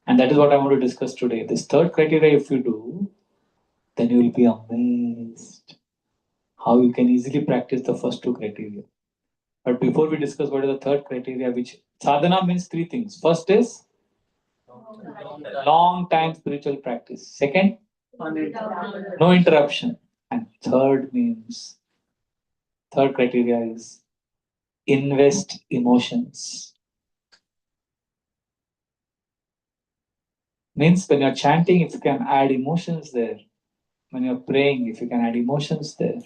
And that is what I want to discuss today. This third criteria, if you do, then you will be amazed how you can easily practice the first two criteria. But before we discuss what is the third criteria, which sadhana means three things. First is long time spiritual practice. Second, no interruption. And third criteria is invest emotions. Means when you're chanting, if you can add emotions there, when you're praying, if you can add emotions there,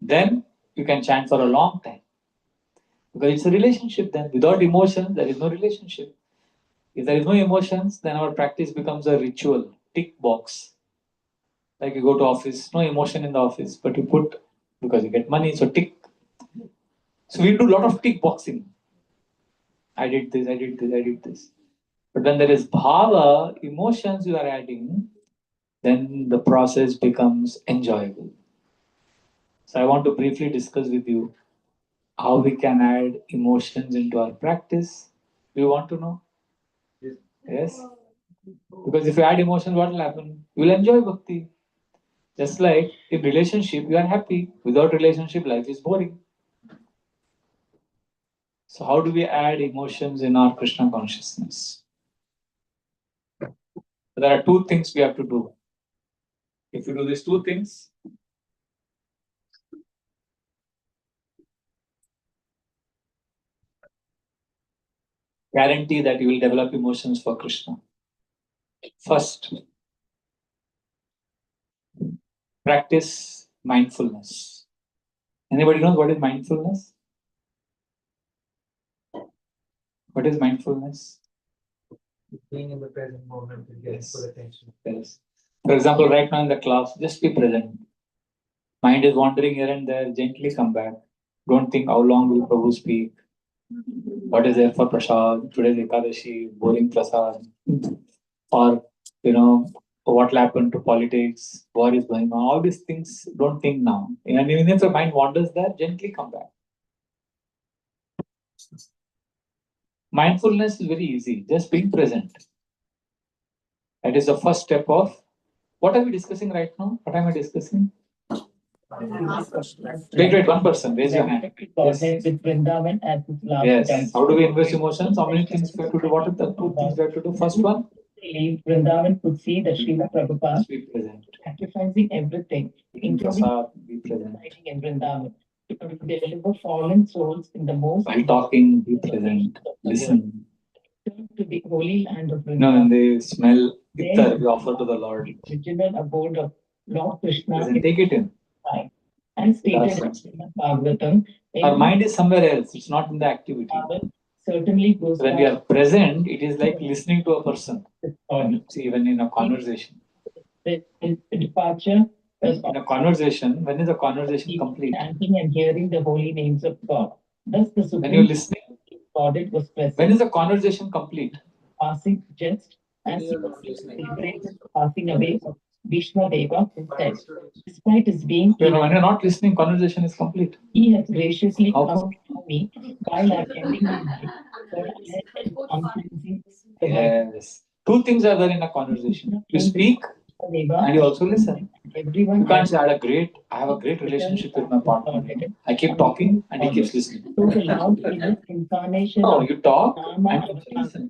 then you can chant for a long time. Because it's a relationship then. Without emotions, there is no relationship. If there is no emotions, then our practice becomes a ritual, tick box. Like you go to office, no emotion in the office, but you put because you get money, so tick. So we do a lot of tick boxing. I did this, I did this, I did this. But when there is bhava, emotions you are adding, then the process becomes enjoyable. So I want to briefly discuss with you how we can add emotions into our practice. Do you want to know? Yes? Because if you add emotions, what will happen? You will enjoy bhakti. Just like in relationship, you are happy. Without relationship, life is boring. So how do we add emotions in our Krishna consciousness? There are two things we have to do. If you do these two things, guarantee that you will develop emotions for Krishna. First, practice mindfulness. Anybody knows what is mindfulness? What is mindfulness? Being in the present moment and getting full attention. Yes. For example, right now in the class, just be present. Mind is wandering here and there, gently come back. Don't think how long will Prabhu speak. What is there for prasad? Today's Ekadashi, boring prasad. Or, what will happen to politics? War is going on. All these things, don't think now. And even if the mind wanders there, gently come back. Mindfulness is very easy. Just being present. That is the first step of what are we discussing right now? What am I discussing? Wait, one person. Raise your hand. Yes. Yes. How do we invest emotions? How many things we have to do? What are the two things we have to do? First one? Vrindavan could see that Srila Prabhupada Be present. sacrificing everything, including Be present. fighting in Vrindavan, to deliver fallen souls in the most. While talking, be present. Listen. To the holy land of No, Vrindavan. and they smell ittar we offer to the Lord. Original abode of Lord Krishna. Present. Take it in. And stated in Bhagavatam. Our mind is somewhere else. It's not in the activity. Certainly goes when we are present, it is like listening to a person. See, even in a conversation. The departure in a conversation, when is the conversation complete? Chanting and hearing the holy names of God. Thus the When you're Supreme listening, Godhead was present. when is the conversation complete? Passing just as he was celebrated passing away of Bhishma Deva said, despite his being when you're not listening, conversation is complete. he has graciously How come come? to me while I am ending my life, for I had uncleansing the Yes. Two things are there in a conversation. You speak Deva and you also listen. everyone You can't say I have a great relationship with my partner. I keep talking and he keeps listening. So the Lord in this incarnation No, you talk Rama and also listen.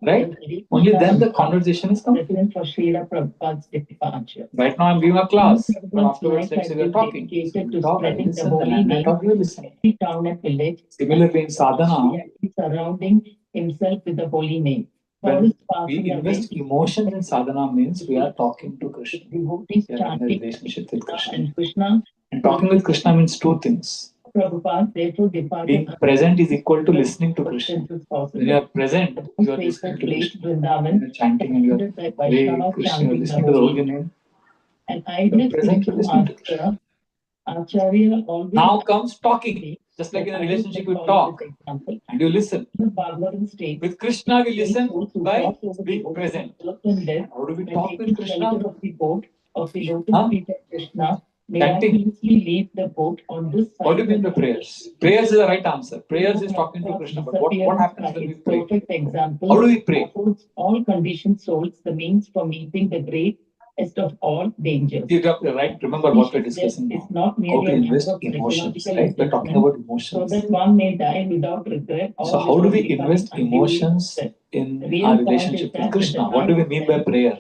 Right? Only then the conversation is complete. present for Srila Prabhupada's departure. Right now I'm giving a class. But Prabhupada's afterwards, life let's say has we're been talking. dedicated You to talk, I spreading the listen, holy then I name talk, you listen. in every town and village. Similarly, in sadhana, Surrounding himself with the holy name. when we invest emotions in sadhana means we are talking to Krishna. Devotees We are in a chanting relationship with Krishna. and Krishna. And talking with Krishna means two things. Prabhupada therefore departed. Being present is equal to listening to Krishna. When you are present, you are listening to Krishna. When you are chanting and you are Hare Krishna, you are listening to the holy name. And I did present, you listening to Krishna. Acharya always Now comes talking. Just like in a relationship, you talk and you listen. With Krishna, we listen by being present. How do we talk with Krishna? Of the lotus feet of Krishna, miraculously leave the boat on this side. What do you mean by prayers? Prayers is the right answer. Prayers is talking to Krishna. But what happens when we pray? Perfect example. How do we pray? Affords all conditioned souls the means for meeting the greatest of all dangers. You have to, right? Remember what we're discussing now. It's not How merely to a invest matter of emotions, psychological right? We're talking adjustment, about so emotions. that one may die without regret. So how do we invest emotions in our relationship with Krishna? What do we mean by prayer?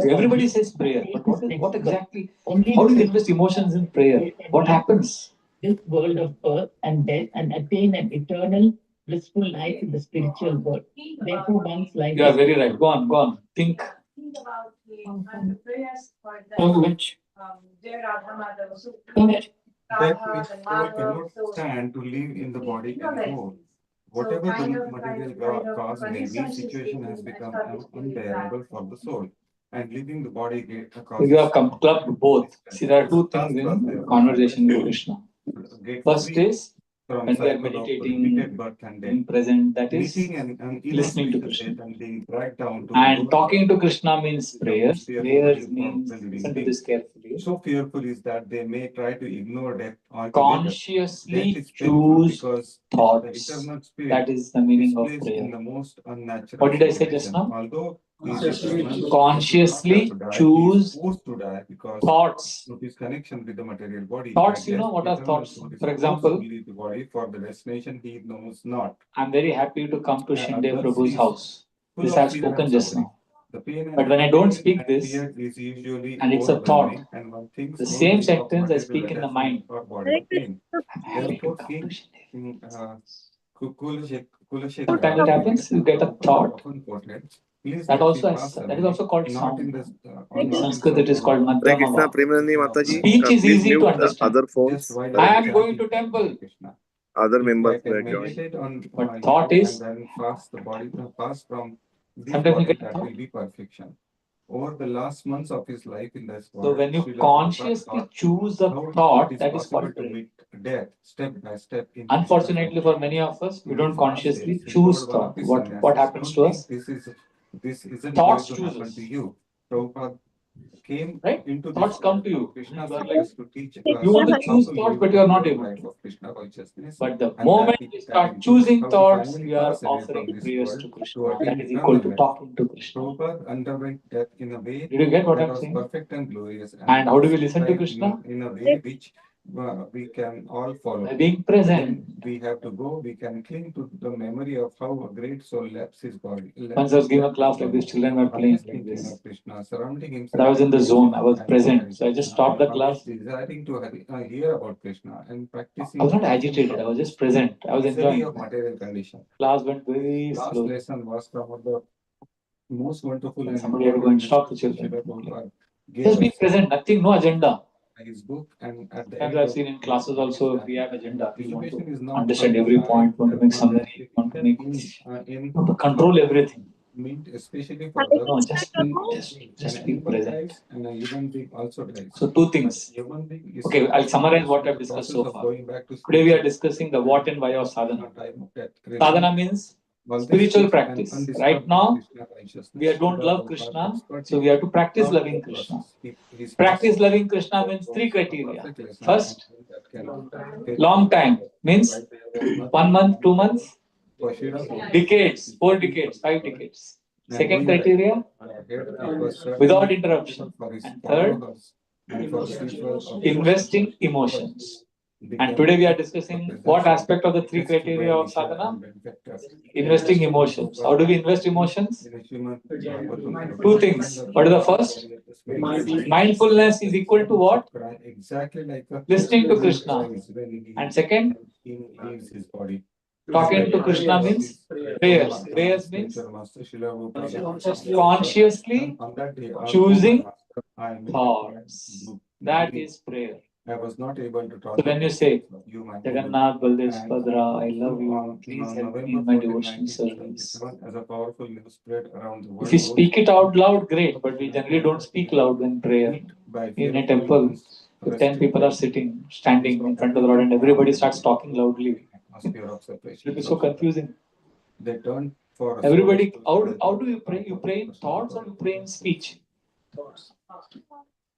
Everybody says prayer, but what exactly? How do you invest emotions in prayer? What happens? This world of birth and death and attain an eternal blissful life in the spiritual world. Therefore, one's life. You are very right. Go on. Think. Think about the prayers for the dear Radha Madhava. So, That which soul cannot stand to live in the body anymore. Whatever the material cause may be, situation has become unbearable for the soul. And leaving the body You have clubbed both. See, there are two things in conversation with Krishna. First is when we are meditating in present, that is listening to Krishna. And talking to Krishna means prayers. Prayers means, listen to this carefully. So fearful is that they may try to ignore death altogether. Consciously choose thoughts. That is the meaning of prayer. What did I say just now? Although consciously choose thoughts. His connection with the material body. Thoughts, you know what are thoughts? For example, the body for the destination he knows not. I'm very happy to come to Shinde Prabhu's house. This I have spoken just now. But when I don't speak this, and it's a thought, the same sentence I speak in the mind. I'm happy to come to Shinde. Sometimes it happens, you get a thought. That is also called sound. In Sanskrit, it is called Madhyama. Speech is easy to understand. Other phones. I am going to temple. Other members were joined. But thought is, sometimes you get that will be perfection. Over the last months of his life in this world, so when you consciously choose a thought, that is called prayer. Death, step by step. Unfortunately, for many of us, we don't consciously choose thought. What happens to us? This isn't Thoughts going to choose happen us. to you. Prabhupada came Right? into Thoughts this come to you. Krishna You are like, to teach you want to choose thoughts, but you are not able to. Krishna consciousness. But the And moment that you start is choosing how to thoughts, finally you are pass away offering from this prayers world to Krishna. to attain That is equal to eternal talking to Krishna. Prabhupada underwent death in a way Did you get what that I'm was saying? perfect and glorious. And how do we listen to Krishna? In a way which we can all follow. By being present. Then we have to go, we can cling to the memory of how a great soul left his body. Once I was giving a class like this, children were playing like this. Krishna, surrounding himself. But I was in the zone, I was present. So I just stopped the class. Desiring to hear about Krishna and practicing. I was not agitated, I was just present. I was enjoying of material condition. Class went very Last slow. lesson was from the most wonderful and somebody had to go and stop the children. Just be present, nothing, no agenda. His book and at the Sometimes end I've seen in classes also, if we have agenda, we want education is to not understand every point, want to make summary, want to control everything. meant especially for the No, just be present. and a human being also dies. So two things. Human being is Okay, I'll summarize what I've discussed so far. Today we are discussing the what and why of sadhana. Sadhana means spiritual practice. Right now, we don't love Krishna, so we have to practice loving Krishna. Practice loving Krishna means three criteria. First, long time means 1 month, 2 months, decades, 4 decades, 5 decades. Second criteria, without interruption. And third, investing emotions. And today we are discussing what aspect of the three criteria of sadhana? Investing emotions. How do we invest emotions? Two things. What is the first? Mindfulness is equal to what? Listening to Krishna. And second, talking to Krishna means prayers. Prayers means consciously choosing thoughts. That is prayer. I was not able to talk. So when you say, Jagannath, Baldev, Subhadra, I love you, please help me in my devotional service. As a powerful news spread around the world. If you speak it out loud, great, but we generally don't speak loud in prayer. In a temple, if 10 people are standing in front of the Lord and everybody starts talking loudly, it will be so confusing. They turn for everybody, how do you pray? You pray in thoughts or you pray in speech?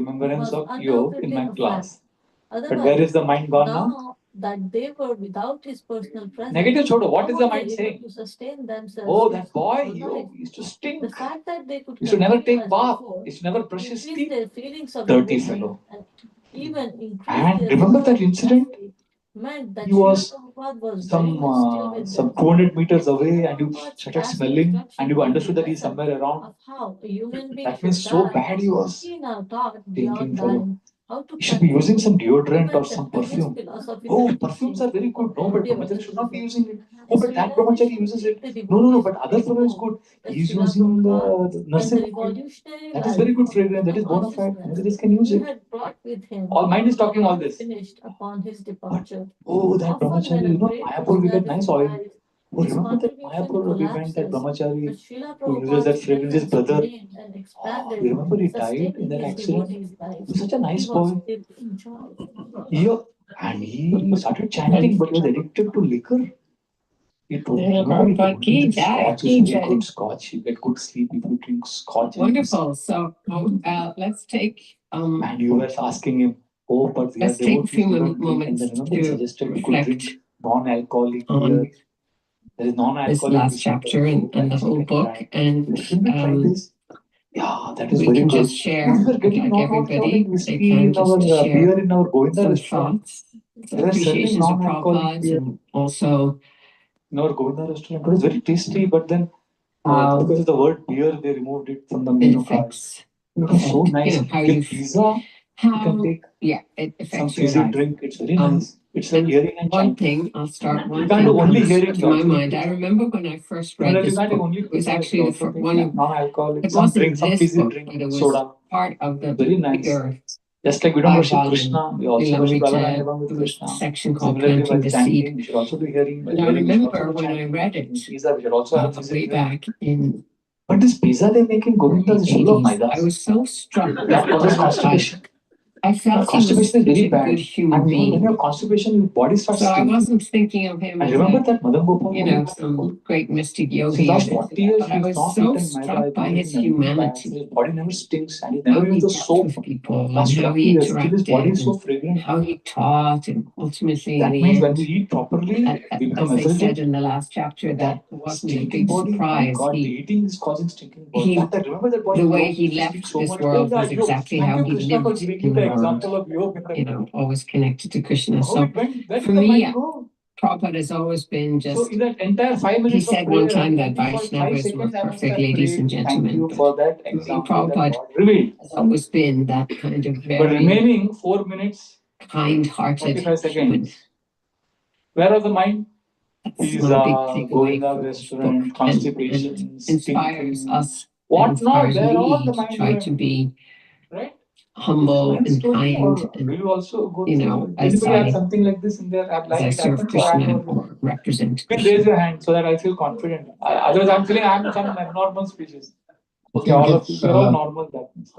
remembrance was of yoga in undoubtedly my a class. fact. But where is the mind gone now? Now that they were without his personal presence, Negative chodo. What how is the were mind they able saying? to sustain themselves Oh, in that boy, spiritual life? used to The stink. fact that they could You should never continue take as bath. before You should never brush his increased teeth. their feelings of Dirty devotion fellow. and even increased And their remember sense that of incident? capacity meant that He was Srila Prabhupada was very much still with some them. 200 meters away, and you Prabhupada started asked smelling, instruction and you from the understood that he's lesson somewhere around. of how a human being That means should so die. bad he was. He now taught Thinking beyond fellow. dying how to You should be control. using some deodorant Even or some his perfume. philosophical Oh, teaching perfumes are very good. of No, but Gaudiya brahmachari should not be Vaishnavism, using it. this Oh, but that brahmachari realization uses it. the No, devotees but other came fellow is home, good. that He's Srila using Prabhupada, when the nursing oil. revolutionary That is very life good of fragrance. That Buddha is bona fide. consciousness Brahmacharis can use he it. had brought with him All mind is talking all not this. finished upon his departure. Oh, that Often brahmachari, when a you know, great Mayapur we get personality nice oil. dies, Oh, his remember that contribution Mayapur we went, that collapses. brahmachari But Srila who uses that Prabhupada's fragrance, his presence brother. remained and Oh, expanded, you remember he died in sustaining that his accident? devotees' lives. He was such a nice He was boy. deep in joy. And he started chanting, but he was addicted to liquor. He told me, Prabhupada ki jai, Scotch ki is very jai. good. Scotch, you get good sleep if you drink Scotch. Wonderful. So let's take And you were asking him, oh, but we are let's take a devotees, few we don't drink. And moments then remember, he to suggested we could reflect drink non-alcoholic beer. on There is non-alcoholic this last whiskey, chapter and the whole book, and Should we try this? Yeah, that is we very can good. just share, We were getting like non-alcoholic everybody, they whiskey can in our just share beer in our Govinda some restaurant. thoughts, They were serving appreciations of non-alcoholic Prabhupada, beer and also in our Govinda restaurant. It was very tasty, but then how because of the word beer, they removed it from the it menu card. affects, It was so nice. how With you pizza, you can how take it some affects your fizzy life. drink. It's very nice. It's like And hearing and one chanting. thing, I'll start one You can't thing do only comes hearing to my actually. mind. I remember when I first read Similarly, this you can't take book. only It was pizza. actually the also take one of, non-alcoholic, it some wasn't drink, some this fizzy book, drink, but it was soda. part of the Very nice. bigger Just like we don't worship 5-volume Krishna, we also worship Radharani Lamrita. along with There was a Krishna. section called Similarly, Planting while the chanting, Seed. we should also be hearing. While And I hearing, we should also remember be when I chanting. read it In pizza, we should also have a fizzy way drink. back in But this pizza they make in Govinda early is full of 80s, I maidas. was so struck That causes by constipation. I felt he was Constipation is such very a good bad. human And you know, when you being. have constipation, your body starts So I stinking. wasn't thinking of him And as remember a, that Madan Gopal? some great mystic Since yogi, last 40 years, but I he's was not so eaten maida. I struck by told his him many times. humanity, His body never stinks and he how never he uses dealt with soap. people and Last how 40 he years, still his body interacted is so and fragrant. how he taught, and ultimately in That the means when end, we eat properly, we become as they said effulgent. in the last chapter, that That wasn't a stinking big body, my surprise. God, the eating is causing stinking body. He That I remember that boy the in way yoga he used to speak left so this much. world Yeah, was yoga. exactly Thank how you, he Krishna, for lived giving me in the the world, example of yoga. always connected to Krishna. How So it went, where for did the me, mind go? Prabhupada has always been So just, in that entire 5 he minutes of said one prayer, time I that think for 5 Vaishnavas were seconds I must perfect, have ladies and prayed, thank gentlemen, you but for that for me, example that Prabhupada God revealed. has always been that kind of But very remaining 4 minutes, kind-hearted 45 human. seconds, where was the mind? That's my big Pizza, takeaway Govinda from this book, restaurant, and constipation, inspires stinking. us, What not? inspires Where all me the to mind try went, to be right? Is this humble nice and story, kind, or and will you also go you through? know, Anybody have something like this in their as life? I It serve happens, or I'm the Krishna only one? or represent You can Krishna. raise your hand so that I feel confident. Otherwise, I'm feeling I'm some abnormal species. Okay, all of you, we're all normal. That means.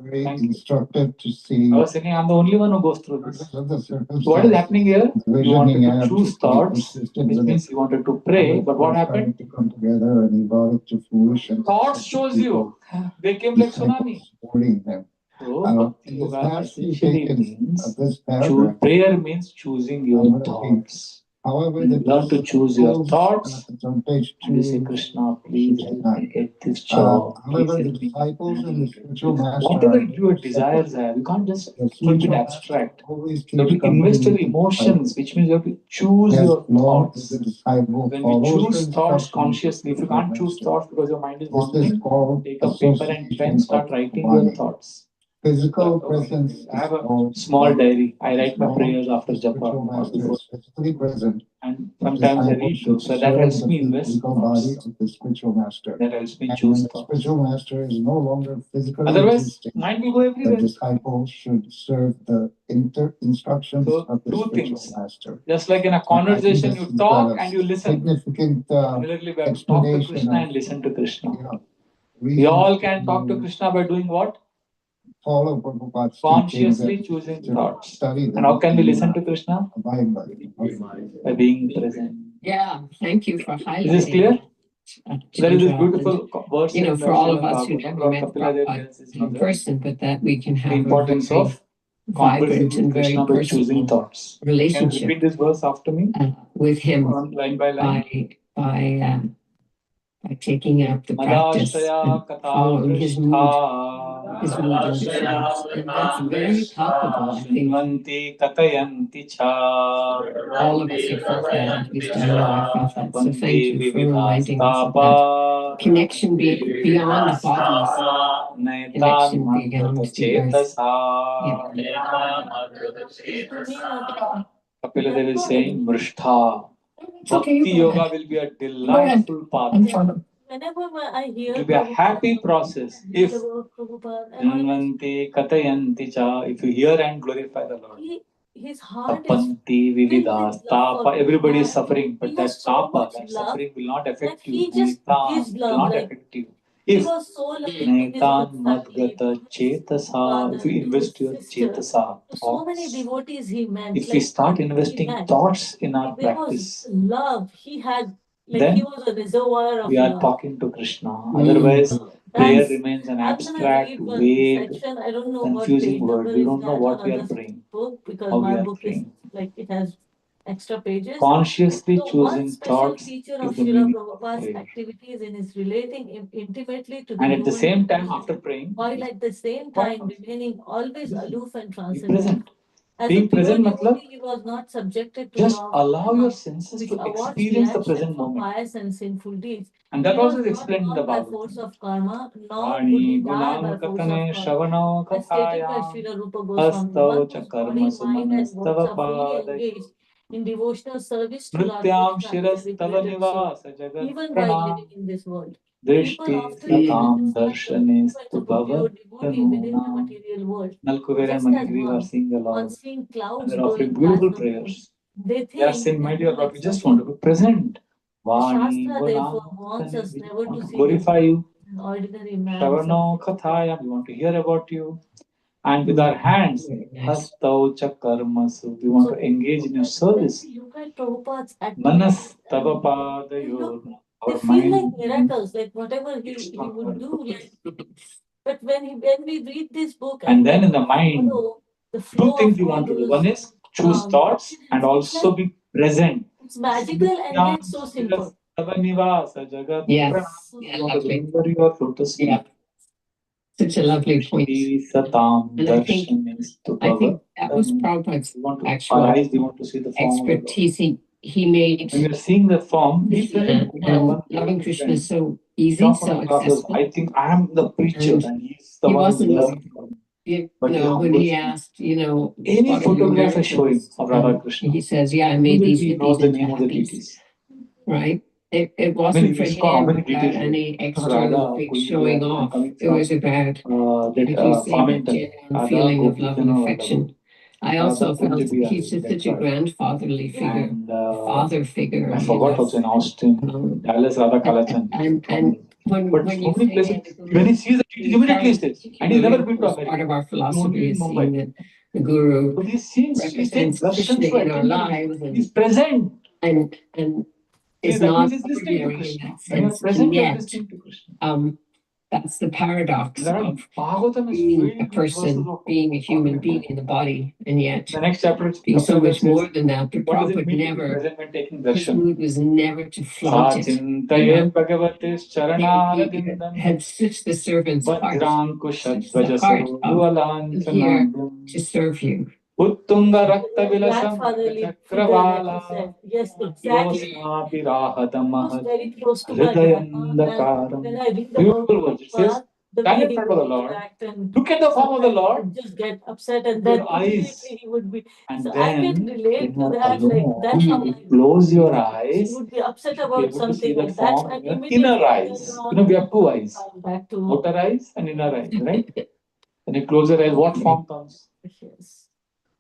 Very Thank you. instructive to see I was thinking I'm the only one who goes through this. because of the So what is circumstances. happening here? You wanted Visioning to and choose thoughts, persistent which with means it. you wanted to pray. But what happened? To come together and he brought it to fruition. Thoughts chose you. They came like tsunami. Supporting him. So Bhakti This Yoga has to be essentially taken means this paragraph. prayer means choosing your thoughts. However, You learn to choose your thoughts. it's on page And you say, 2. Krishna, please help me get this job. Please However, the help me. disciples and the spiritual master, Whatever your desires are, you can't just keep it abstract. always You have to invest your emotions, which means you have to choose your thoughts. When we choose thoughts consciously, if you can't choose thoughts because your mind is wandering, take a paper and pen, start writing your thoughts. Physical presence. I have a small diary. I write my prayers after japa or before. Physically present. And sometimes I read those. So that helps me invest Body thoughts. of the spiritual master. That helps me And choose when the thoughts. spiritual master is no longer physically Otherwise, existing, mind will go the everywhere. disciple should serve the instructions So, of the two spiritual things. master. Just like in a conversation, you talk and you listen. Significant Similarly, we have to talk to Krishna and listen to Krishna. We reasons all can talk to Krishna by doing what? follow Prabhupada's Consciously teachings choosing to thoughts. study them And how can we listen to Krishna? abide by By being present. Yeah, thank you for highlighting. Is this clear? There is this Chandra, beautiful verse and, in for all of Srimad us who Bhagavatam, never Lord met Kapila Dev Prabhupada tells his in mother person, but that we can the have a importance very of conversing vibrant with and very Krishna by choosing personal thoughts. Can you relationship repeat this verse after me? with him Line by line. by by taking up the practice Madashraya and following his mood and desires. And that's very palpable, I think. Shunvanti katayanti cha. All of us have felt that, at least I know I felt that. So thank you for reminding us of that. Connection beyond bodies. Connection beyond the earth. Kapila Devi is saying, Mrishtha. Bhakti yoga will be a delightful path. Whenever I hear It will be a happy process if if you hear and glorify the Lord. his heart is Tapanti vividas tapa. Everybody is suffering, but He that has so tapa, much that love suffering will not affect that you. he just Naitan gives will love, not like, affect you. he If was so loving to his Naitan own family, madgata to his chetasa, father, if you to invest his your sister, chetasa to so many thoughts, devotees he met. if we start investing met. thoughts in our There practice, was love. He had, like, then he was a reservoir of we are love. talking to Krishna. Otherwise, prayer remains an I'm gonna abstract, read one vague, section. I don't know confusing what word. page We number don't is know that what on we are this praying, book, because how we my are book is praying. like, it has extra pages. Consciously So one choosing special thoughts feature is of the Srila meaning of Prabhupada's prayer. activities in his relating intimately to the And at the human same time, condition, after praying, while at the same time remaining always aloof and be transcendental. present. As Being a pure present, devotee, matlab, he was not subjected to just law of allow karma, your senses which to awards experience the reaction present for moment. pious and sinful deeds. And that He also was is not explained in the born by force Bhagavatam. of karma, nor Vani would he die gulam by force katane of karma. shavano As stated by kathayam Srila Rupa Goswami, astau one cha whose karma body, mind, and words sumanastava are fully padaya engaged in devotional service to Lord nrityam Krishna shiras is a tava liberated soul, nivasa jagat even while pranam living in this world. People drishti often satam criticize the darshanestu movement of a pure devotee within the bhavattanunam. material world. Nalkuver and Just as Manigiri are one, seeing the on Lord. seeing And clouds they're offering going beautiful past the moon, prayers. they They are think saying, my that dear moon Lord, we is just want to circling. be present. The Vani Shastra gunam therefore warns katane. us We never want to to see glorify you. an ordinary man. Shavano kathaya. We want to hear about you. And with Mm. our hands, Yes. hastau cha karmasu. We want to engage in your service. When we look at Prabhupada's Manas activities, tava they padayor. they Our feel like mind. miracles, like whatever he would do. But when we read this book And then when in the we mind, follow the two flow things of you all want to do. those, One is choose thoughts and also like, be present. it's magical and yet so simple. Yes. Yeah, You want to lovely. remember your lotus feet. Yeah. Such a lovely point. Satam And I think that was Prabhupada's You want to actual eyes, you want to see the form of the Lord. expertise. He made When you're seeing the form, be present. and loving Krishna is so easy, Some so of us, accessible. I think I am the preacher And and he's the he one who's wasn't, learning from me. But when he asked, any what are your photograph is showing miracles? of Radha Krishna. He says, yeah, I made these He knows hippies the into name of the happies. deities. Right? It wasn't for ISKCON, how many him about deities? any extra Radha, big Kunja, showing I'm off. coming It was about, like you that say, that Farmington. genuine Radha, feeling of love and Gopijana, affection. I Radha, also felt Kunja Bihari, he's just such a Detroit. grandfatherly figure, And father figure. I forgot also in Austin, Dallas, Radha Kalachan. And when But you so many say places, that the when he sees the deities, immediately he says, and he's never been to course, part America. of our He only philosophy in is Mumbai. seeing that the guru But he's seen, he's taking represents darshan Krishna through in our attending. lives He's present. and See, is that means not he's listening to ordinary in Krishna. that When you're sense. present, And you're yet, listening to Krishna. that's the paradox of Bhagavatam is being a filled with person, verses of being a human being in the body, and yet the next chapter, being so much says, more than that. But what does it Prabhupada mean to be never, present when taking his darshan? mood was never to flaunt it. He had such the servant's heart, such the heart of here to serve you. Uttunga Rakta Vilasam Grandfatherly figure that Chakravala you said. Yes, exactly. Yosnapi Rahadamah Was very close to my grandma. When I read about Beautiful words. It says, Prabhupada, the stand way in he front of the would Lord, react and look at the form of the sometimes he Lord, would just get upset and your then eyes, immediately he would be. and So I can then relate when to you're that. Like alone, that's how you my close your she eyes, would be upset you'll be about able to see something that like that, form and in your immediately inner eyes. We have two eyes, back to outer eyes and inner eyes, right? When you close your eyes, what form comes? yes.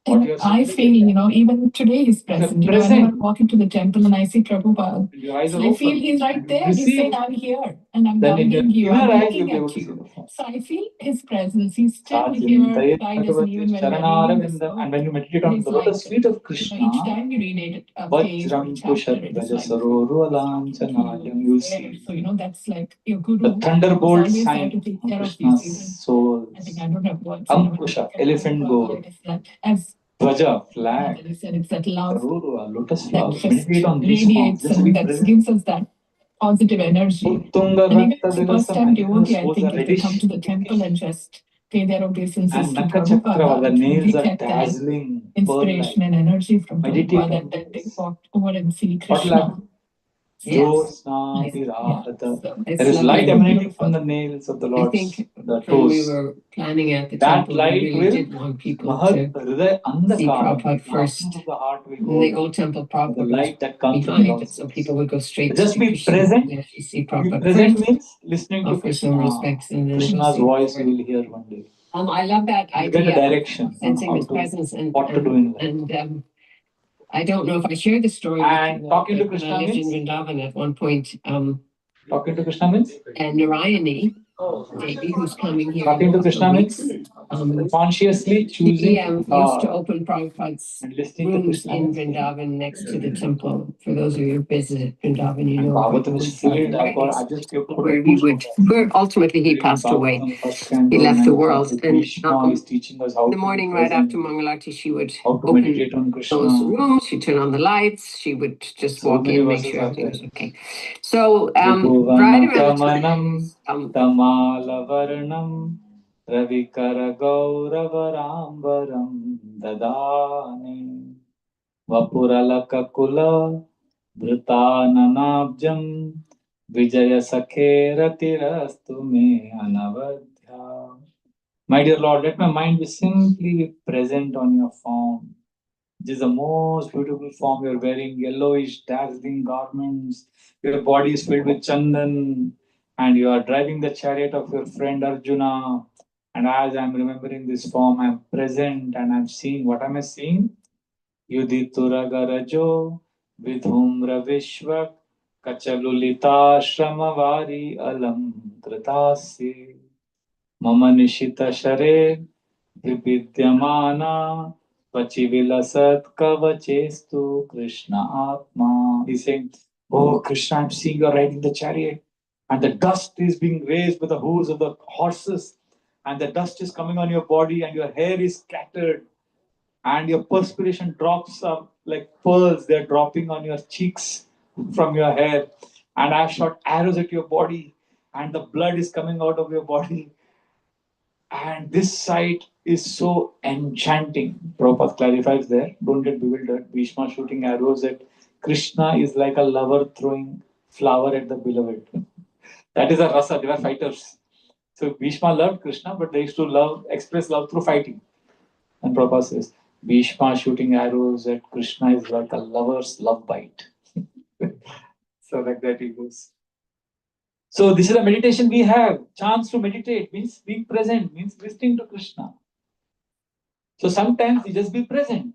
And I feel, even today he's present. Whenever I walk into the temple and I see Prabhupada, I feel he's right there. He's saying, I'm here and I'm guiding you. I'm looking at you. So I feel his presence. He's still here to guide us, and even when we're reading this book, and when you meditate on the lotus feet of Krishna, each time you read it, a page or a chapter, it is like you'll see. So, that's like your guru. The thunderbolt Always there sign to take of care of you. Krishna's soul. I think I don't have words. Ankusha, elephant goat. As Dvaja, flag. that you said, it's that love Karuru, a lotus that flower. just Meditate on these forms. radiates Just and be that present. gives us that positive energy. Uttunga And even Rakta the first Vilasam, time devotee, I animals think, are if they come to the reddish, temple and just pay their obeisances and to Nakachakra, Prabhupada, the it will nails are get that dazzling, inspiration pearl-like. and energy from Meditate Prabhupada, on and then they this. walk over and see What will Krishna. happen? Yes. Jyotsna Yeah. Virahata. So It's There is lovely. light so emanating beautiful. from the nails of the I Lord's think the when we toes. were planning at the That temple, we light really will did want people Mahat to Hriday see Andhakara. Prabhupada first. Darkness of the heart will In go the away. old temple, The Prabhupada was light that comes from the behind, Lord's so face. people would go straight Just to be Krishna. present. They actually see Be Prabhupada present first, means listening to offer some Krishna. respects, and then they go Krishna's see the voice you Lord. will hear one day. I love that You get a idea direction of on sensing how His to, presence, what to do in life. and I don't know if I shared the story And with you, talking to but when Krishna I lived in means? Vrindavan at one point, Talking to Krishna means? and Narayani, Devi, who's coming here Talking in to a couple Krishna of means weeks, consciously he choosing used to open Prabhupada's and listening to rooms Krishna. in Vrindavan next to the temple. For those of you who visited Vrindavan, you And know Bhagavatam is filled. I just put where he would, where ultimately he passed away. First He canto, left the ninth world, chapter, and Bhishma is teaching us how in the to morning, be right present, after Mangalarti, she would how to open meditate on those Krishna. rooms. She'd turn on the lights. She would just So walk many in, make verses sure are everything was there. okay. So, right Tribhuvana around the Kamanam time, Tamalavarnam Ravikara Gauravarambaram Dadani Vapuralaka Kula Dhrutananabjam Vijaya Sakhera Tirastu Me Anavadhya. My dear Lord, let my mind be simply present on your form. This is the most beautiful form. You're wearing yellowish, dazzling garments. Your body is filled with chandan, and you are driving the chariot of your friend Arjuna. And as I'm remembering this form, I'm present and I'm seeing. What am I seeing? Yudituragarajo Vidhumra Vishwak Kachalulita Shramavāri Alam Kritasi Mama Nishita Share Vividyamana Vachivilasat Kavachestu Krishna Atma. He's saying, oh Krishna, I'm seeing you riding the chariot, and the dust is being raised with the hooves of the horses, and the dust is coming on your body, and your hair is scattered, and your perspiration drops up like pearls, they're dropping on your cheeks from your hair. And I've shot arrows at your body, and the blood is coming out of your body. And this sight is so enchanting. Prabhupada clarifies there. Don't get bewildered. Bhishma shooting arrows at Krishna is like a lover throwing flower at the beloved. That is a rasa. They were fighters. So Bhishma loved Krishna, but they used to express love through fighting. And Prabhupada says, Bhishma shooting arrows at Krishna is like a lover's love bite. So like that he goes. So this is a meditation we have. Chance to meditate means being present, means listening to Krishna. So sometimes you just be present.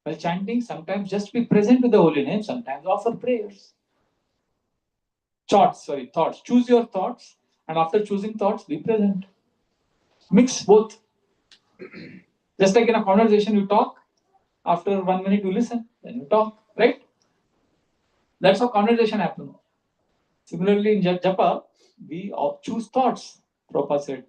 While chanting, sometimes just be present with the holy name, sometimes offer prayers. Thoughts. Choose your thoughts, and after choosing thoughts, be present. Mix both. Just like in a conversation, you talk. After 1 minute, you listen. Then you talk. Right? That's how conversation happens. Similarly, in japa, we choose thoughts. Prabhupada said,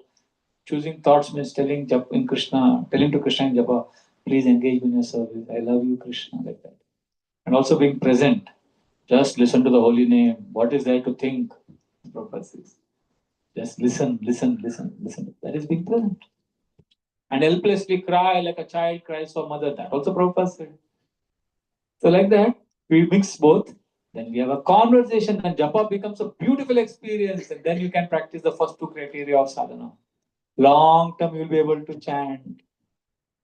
choosing thoughts means telling to Krishna in japa, please engage in your service. I love you, Krishna, like that. And also being present. Just listen to the holy name. What is there to think? Prabhupada says. Just listen. That is being present. And helplessly cry like a child cries for mother. That also Prabhupada said. So like that, we mix both. Then we have a conversation, and japa becomes a beautiful experience. And then you can practice the first two criteria of sadhana. Long term, you will be able to chant.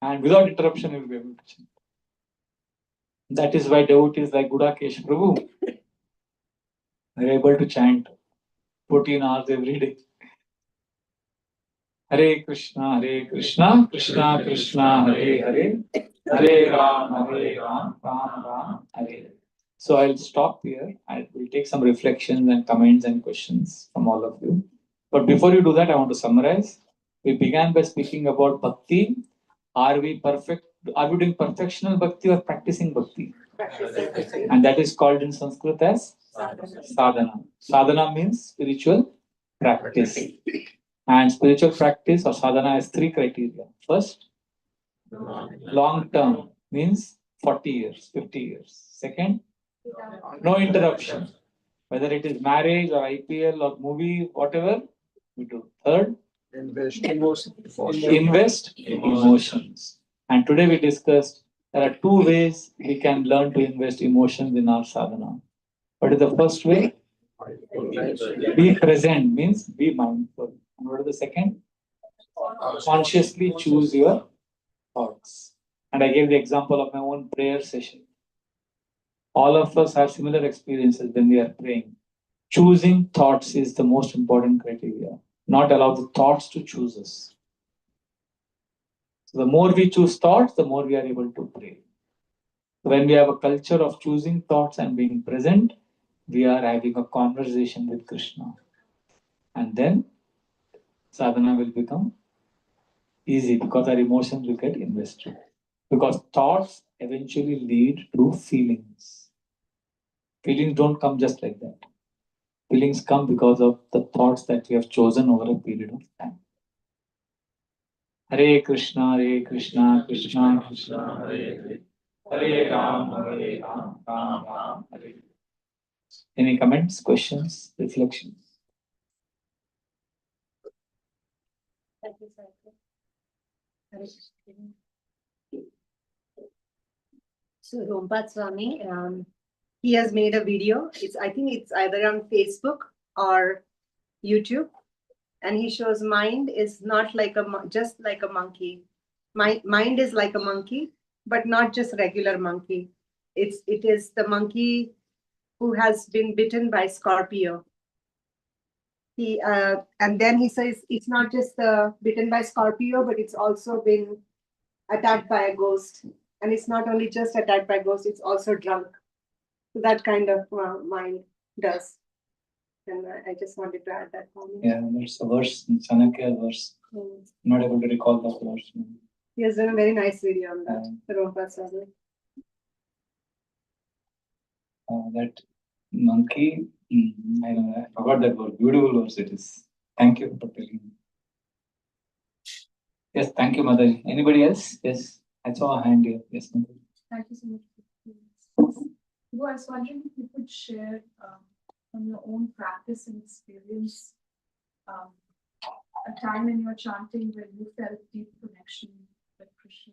And without interruption, you will be able to chant. That is why devotees like Gudakesh Prabhu are able to chant 14 hours every day. Hare Krishna, Krishna Krishna, Hare Hare, Hare Ram, Ram Ram, Hare Hare. So I'll stop here. I will take some reflections and comments and questions from all of you. But before you do that, I want to summarize. We began by speaking about bhakti. Are we perfect? Are we doing perfectional bhakti or practicing bhakti? And that is called in Sanskrit as sadhana. Sadhana means spiritual practice. And spiritual practice or sadhana has three criteria. First, long term means 40 years, 50 years. Second, no interruption. Whether it is marriage or IPL or movie, whatever we do. Third, invest in emotions. And today we discussed there are two ways we can learn to invest emotions in our sadhana. What is the first way? Be present means be mindful. And what is the second? Consciously choose your thoughts. And I gave the example of my own prayer session. All of us have similar experiences when we are praying. Choosing thoughts is the most important criteria. Not allow the thoughts to choose us. So the more we choose thoughts, the more we are able to pray. When we have a culture of choosing thoughts and being present, we are having a conversation with Krishna. And then sadhana will become easy because our emotions will get invested. Because thoughts eventually lead to feelings. Feelings don't come just like that. Feelings come because of the thoughts that we have chosen over a period of time. Hare Krishna, Krishna Krishna, Hare Hare. Hare Ram, Ram Ram, Hare Hare. Any comments, questions, reflections? Thank you, sir. Hare Krishna. So Rompat Swami, he has made a video. I think it's either on Facebook or YouTube, and he shows mind is not like just like a monkey. Mind is like a monkey, but not just regular monkey. It is the monkey who has been bitten by Scorpio. And then he says it's not just bitten by Scorpio, but it's also been attacked by a ghost. And it's not only just attacked by ghosts, it's also drunk. So that kind of mind does. And I just wanted to add that comment. Yeah, there's a verse, Chanakya verse. I'm not able to recall the verse. He has done a very nice video on that. That monkey, I forgot that word. Beautiful verse it is. Thank you for telling me. Yes, thank you, Mother. Anybody else? Yes, I saw a hand here. Yes, Mother. Thank you so much. I was wondering if you could share from your own practice and experience a time in your chanting when you felt deep connection with Krishna.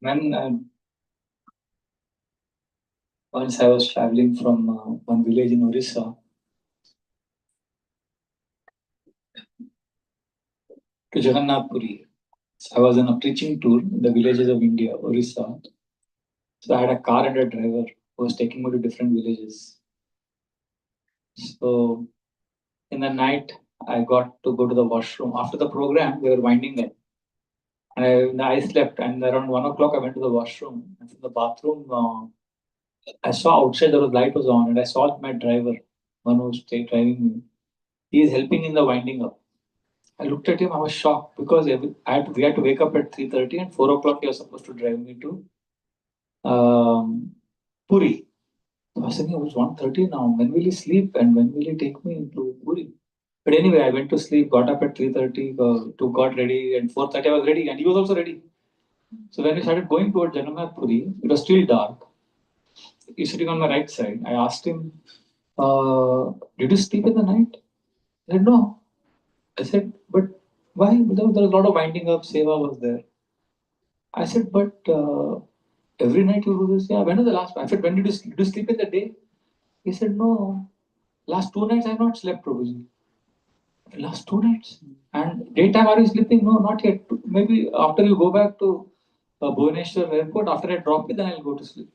When once I was traveling from one village in Orissa to Jagannath Puri. So I was on a preaching tour in the villages of India, Orissa. So I had a car and a driver who was taking me to different villages. So in the night, I got to go to the washroom. After the program, we were winding up. And I slept, and around 1 o'clock, I went to the washroom. And from the bathroom, I saw outside the light was on, and I saw my driver, one who was driving me. He is helping in the winding up. I looked at him, I was shocked because we had to wake up at 3:30 and 4 o'clock he was supposed to drive me to Puri. So I was thinking, it was 1:30 now. When will he sleep and when will he take me to Puri? But anyway, I went to sleep, got up at 3:30, got ready, and 4:30 I was ready, and he was also ready. So when we started going toward Jagannath Puri, it was still dark. He's sitting on my right side. I asked him, did you sleep in the night? He said, no. I said, but why? There was a lot of winding up, seva was there. I said, but every night you do this? Yeah, when was the last? I said, when did you sleep in the day? He said, no. Last 2 nights I have not slept, Prabhuji. Last 2 nights. And daytime are you sleeping? No, not yet. Maybe after you go back to Bhubaneswar airport, after I drop you, then I'll go to sleep.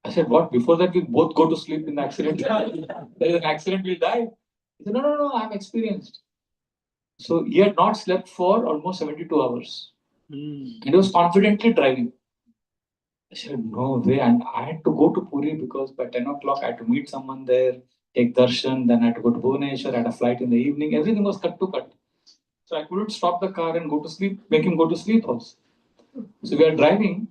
I said, what? Before that we both go to sleep in the accident? There is an accident, we'll die. He said, no, I'm experienced. So he had not slept for almost 72 hours. And he was confidently driving. I said, no way. And I had to go to Puri because by 10 o'clock I had to meet someone there, take darshan, then I had to go to Bhubaneswar, I had a flight in the evening. Everything was cut to cut. So I couldn't stop the car and go to sleep, make him go to sleep also. So we are driving,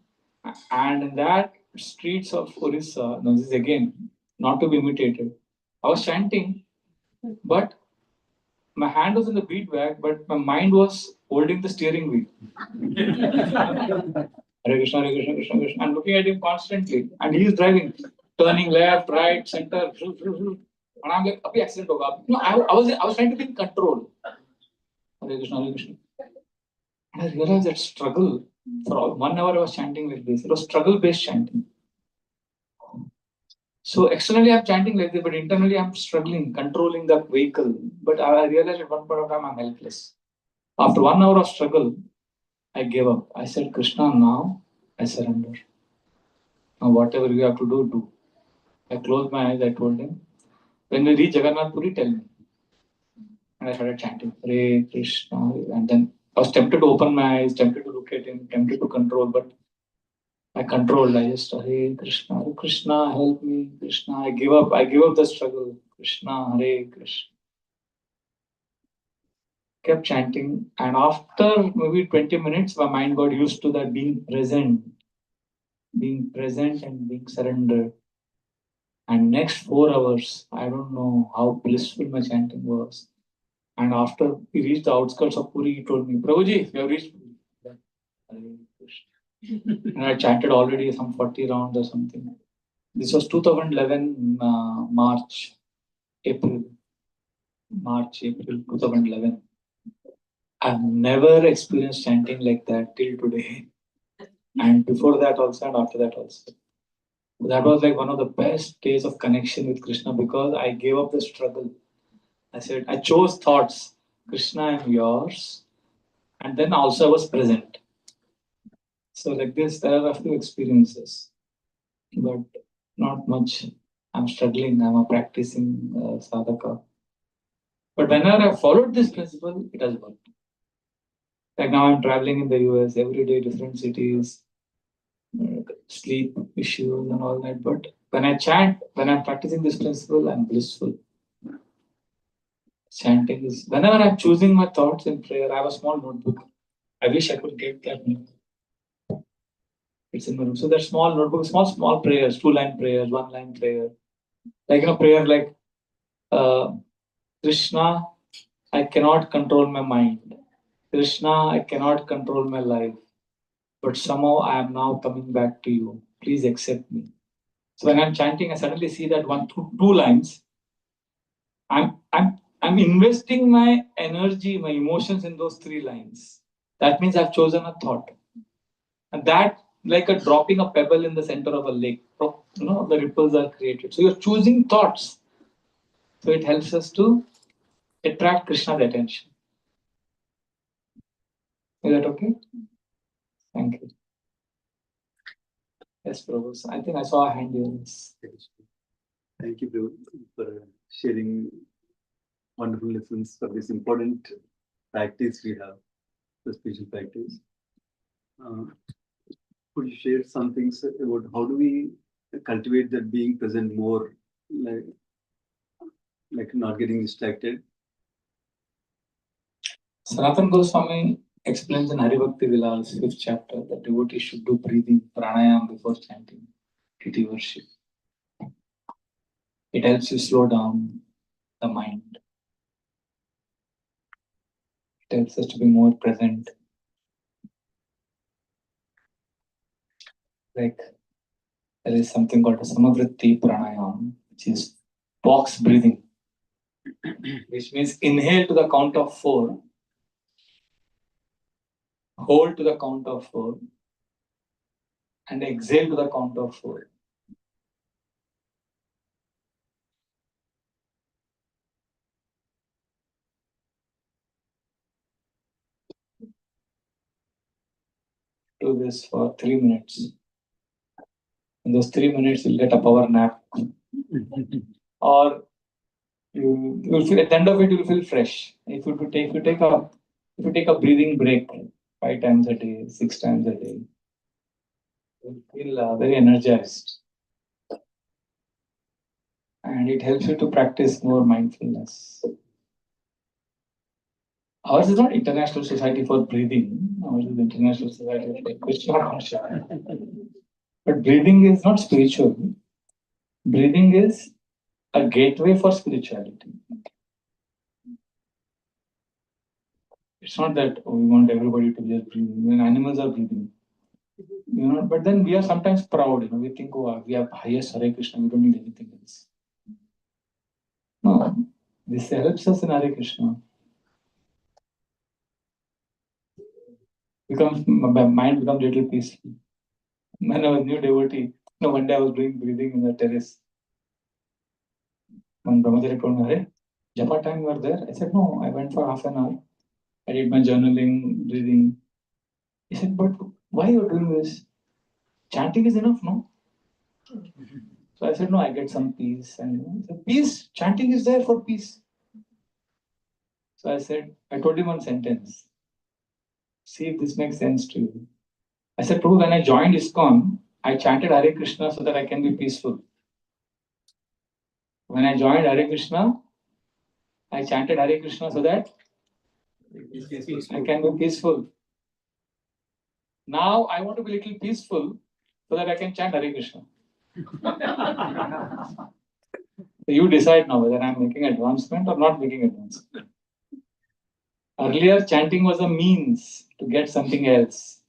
and in that streets of Orissa, now this is again not to be imitated. I was chanting, but my hand was in the bead bag, but my mind was holding the steering wheel. Hare Krishna, Hare Krishna, Krishna Krishna. I'm looking at him constantly, and he is driving, turning left, right, center. And I'm like, "Abhi accident hoga." No, I was trying to be in control. Hare Krishna, Hare Krishna. And I realized that struggle. For 1 hour, I was chanting like this. It was struggle-based chanting. So externally, I'm chanting like this, but internally, I'm struggling, controlling the vehicle. But I realized at one point of time, I'm helpless. After 1 hour of struggle, I gave up. I said, Krishna, now I surrender. Now, whatever you have to do, do. I closed my eyes, I told him, when we reach Jagannath Puri, tell me. And I started chanting, Hare Krishna. And then I was tempted to open my eyes, tempted to look at him, tempted to control, but I controlled. I just, Hare Krishna, help me, Krishna. I give up the struggle. Krishna, Hare Krishna. Kept chanting, and after maybe 20 minutes, my mind got used to that being present and being surrendered. And next 4 hours, I don't know how blissful my chanting was. And after we reached the outskirts of Puri, he told me, Prabhuji, we have reached Puri. Hare Krishna. And I chanted already some 40 rounds or something. This was 2011, April 2011. I've never experienced chanting like that till today. And before that also, and after that also. That was like one of the best days of connection with Krishna, because I gave up the struggle. I said, I chose thoughts. Krishna, I'm yours. And then also I was present. So like this, there are a few experiences, but not much. I'm struggling. I'm a practicing sadhaka. But whenever I followed this principle, it has worked. Like now I'm traveling in the US every day, different cities, sleep issues and all that. But when I chant, when I'm practicing this principle, I'm blissful. Chanting is, whenever I'm choosing my thoughts in prayer, I have a small notebook. I wish I could get that notebook. It's in my room. So that small notebook, small prayers, 2-line prayers, 1-line prayer. Like, prayer like, Krishna, I cannot control my mind. Krishna, I cannot control my life. But somehow I am now coming back to you. Please accept me. So when I'm chanting, I suddenly see that two lines. I'm investing my energy, my emotions in those 3 lines. That means I've chosen a thought. And that, like a dropping a pebble in the center of a lake, the ripples are created. So you're choosing thoughts. So it helps us to attract Krishna's attention. Is that okay? Thank you. Yes, Prabhu. I think I saw a hand here. Thank you, Prabhu, for sharing wonderful lessons for this important practice we have, the spiritual practice. Could you share some things about how do we cultivate that being present more, like not getting distracted? Sanatana Goswami explains in Hari Bhakti Vilas, 5th chapter, that devotees should do breathing, pranayama before chanting, deity worship. It helps you slow down the mind. It helps us to be more present. Like there is something called a samavritti pranayama, which is box breathing, which means inhale to the count of 4, hold to the count of 4, and exhale to the count of 4. Do this for 3 minutes. In those 3 minutes, you'll get a power nap. Or you'll feel at the end of it, you'll feel fresh. If you take a breathing break 5 times a day, 6 times a day, you'll feel very energized. And it helps you to practice more mindfulness. Ours is not International Society for Breathing. Ours is International Society for Krishna Consciousness. But breathing is not spiritual. Breathing is a gateway for spirituality. It's not that we want everybody to just breathe. When animals are breathing, but then we are sometimes proud. We think, oh, we have highest Hare Krishna. We don't need anything else. No, this helps us in Hare Krishna. My mind becomes a little peaceful. When I was new devotee, one day I was doing breathing in the terrace. When Brahmachari told me, "Hey, Japa time you were there?" I said, "No, I went for half an hour. I did my journaling, breathing." He said, "But why are you doing this? Chanting is enough, no?" So I said, "No, I get some peace." And the peace, chanting is there for peace. So I told him one sentence. See if this makes sense to you. I said, "Prabhu, when I joined ISKCON, I chanted Hare Krishna so that I can be peaceful. When I joined Hare Krishna, I chanted Hare Krishna so that I can be peaceful. Now I want to be a little peaceful so that I can chant Hare Krishna." So you decide now whether I'm making advancement or not making advancement. Earlier, chanting was a means to get something else.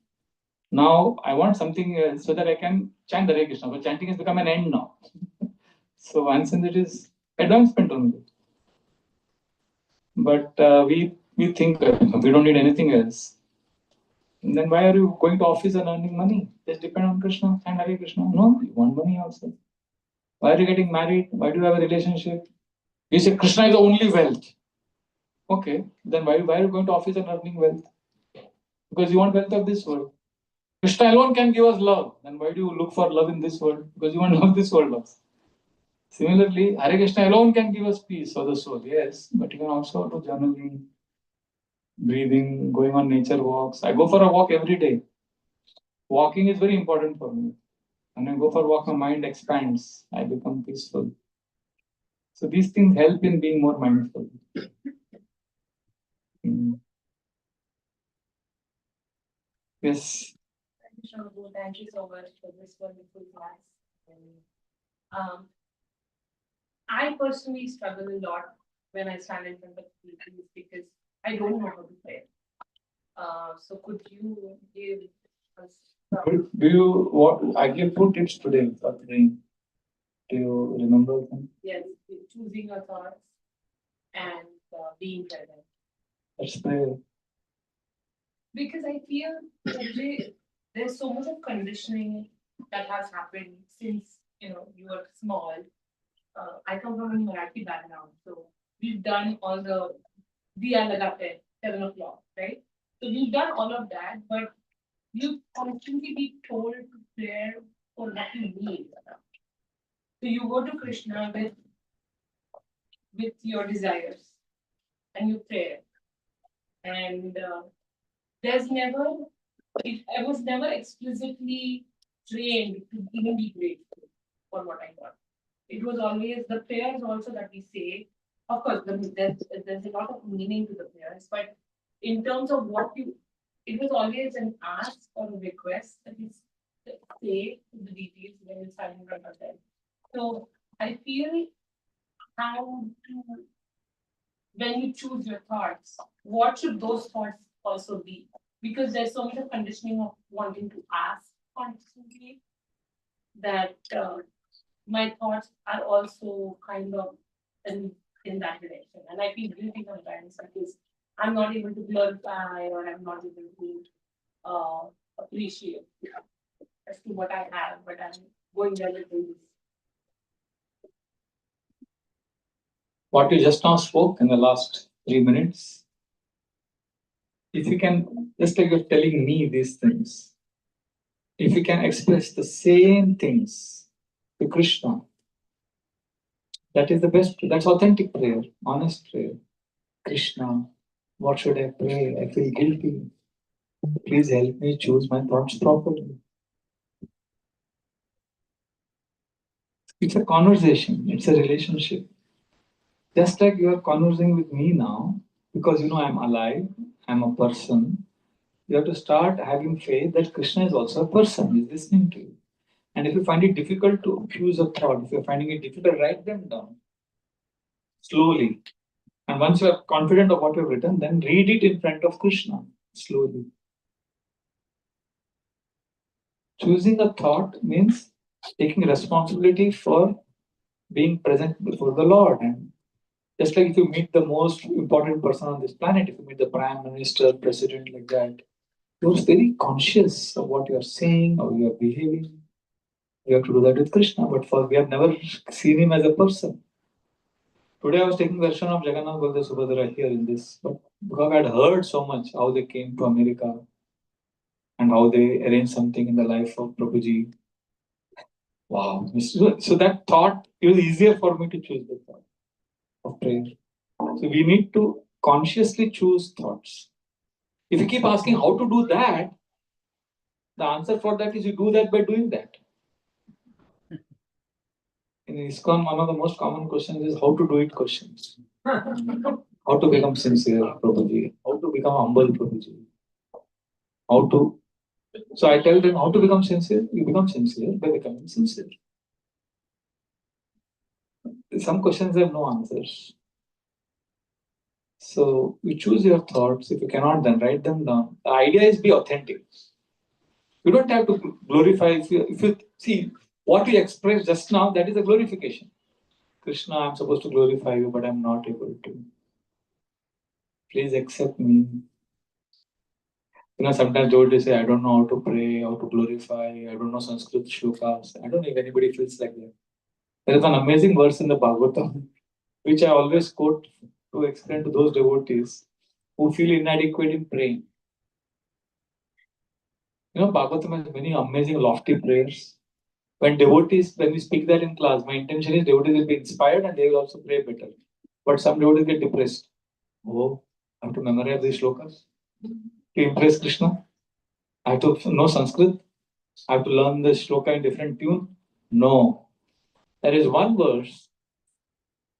Now I want something else so that I can chant Hare Krishna. But chanting has become an end now. So one sense it is advancement only. But we think we don't need anything else. And then why are you going to office and earning money? Just depend on Krishna and Hare Krishna. No, you want money also. Why are you getting married? Why do you have a relationship? You say Krishna is the only wealth. Okay, then why are you going to office and earning wealth? Because you want wealth of this world. Krishna alone can give us love. Then why do you look for love in this world? Because you want love this world also. Similarly, Hare Krishna alone can give us peace for the soul. Yes, but you can also do journaling, breathing, going on nature walks. I go for a walk every day. Walking is very important for me. When I go for a walk, my mind expands. I become peaceful. So these things help in being more mindful. Yes. Thank you so much for this wonderful class. I personally struggle a lot when I stand in front of people because I don't know how to pray. So could you give us I gave 2 tips today for praying. Do you remember them? Yes, choosing your thoughts and being present. Let's pray. Because I feel that there's so much of conditioning that has happened since you were small. I come from a Marathi background, so we've done all the Diya Lagate, 7 o'clock, right? So we've done all of that, but you constantly be told to pray for what you need. So you go to Krishna with your desires and you pray. And I was never explicitly trained to even be grateful for what I got. It was always the prayers also that we say. Of course, there's a lot of meaning to the prayers, but in terms of it was always an ask or a request that you say to the deities when you stand in front of them. So I feel when you choose your thoughts, what should those thoughts also be? Because there's so much of conditioning of wanting to ask constantly that my thoughts are also kind of in that direction. And I feel guilty sometimes because I'm not able to glorify or I'm not able to appreciate as to what I have, but I'm going there with this. What you just now spoke in the last 3 minutes, if you can, just like you're telling me these things, if you can express the same things to Krishna, that is the best, that's authentic prayer, honest prayer. Krishna, what should I pray? I feel guilty. Please help me choose my thoughts properly. It's a conversation, it's a relationship. Just like you are conversing with me now, because I'm alive, I'm a person, you have to start having faith that Krishna is also a person, he's listening to you. And if you find it difficult to choose a thought, if you're finding it difficult, write them down. Slowly. And once you are confident of what you have written, then read it in front of Krishna slowly. Choosing a thought means taking responsibility for being present before the Lord. And just like if you meet the most important person on this planet, if you meet the Prime Minister, President, like that, you're very conscious of what you're saying, how you're behaving. You have to do that with Krishna, but we have never seen him as a person. Today I was taking darshan of Jagannath Baldev Subhadra here in this, but because I had heard so much how they came to America and how they arranged something in the life of Prabhuji. Wow. So that thought, it was easier for me to choose the thought of prayer. So we need to consciously choose thoughts. If you keep asking how to do that, the answer for that is you do that by doing that. In ISKCON, one of the most common questions is how to do it questions. How to become sincere, Prabhuji. How to become humble, Prabhuji. How to. So I tell them how to become sincere. You become sincere by becoming sincere. Some questions have no answers. So you choose your thoughts. If you cannot, then write them down. The idea is be authentic. You don't have to glorify. If you see what you expressed just now, that is a glorification. Krishna, I'm supposed to glorify you, but I'm not able to. Please accept me. Sometimes devotees say, I don't know how to pray, how to glorify, I don't know Sanskrit shlokas. I don't know if anybody feels like that. There is an amazing verse in the Bhagavatam, which I always quote to explain to those devotees who feel inadequate in praying. Bhagavatam has many amazing, lofty prayers. When we speak that in class, my intention is devotees will be inspired and they will also pray better. But some devotees get depressed. Oh, I have to memorize these shlokas to impress Krishna. I have to know Sanskrit. I have to learn the shloka in different tune. No. There is one verse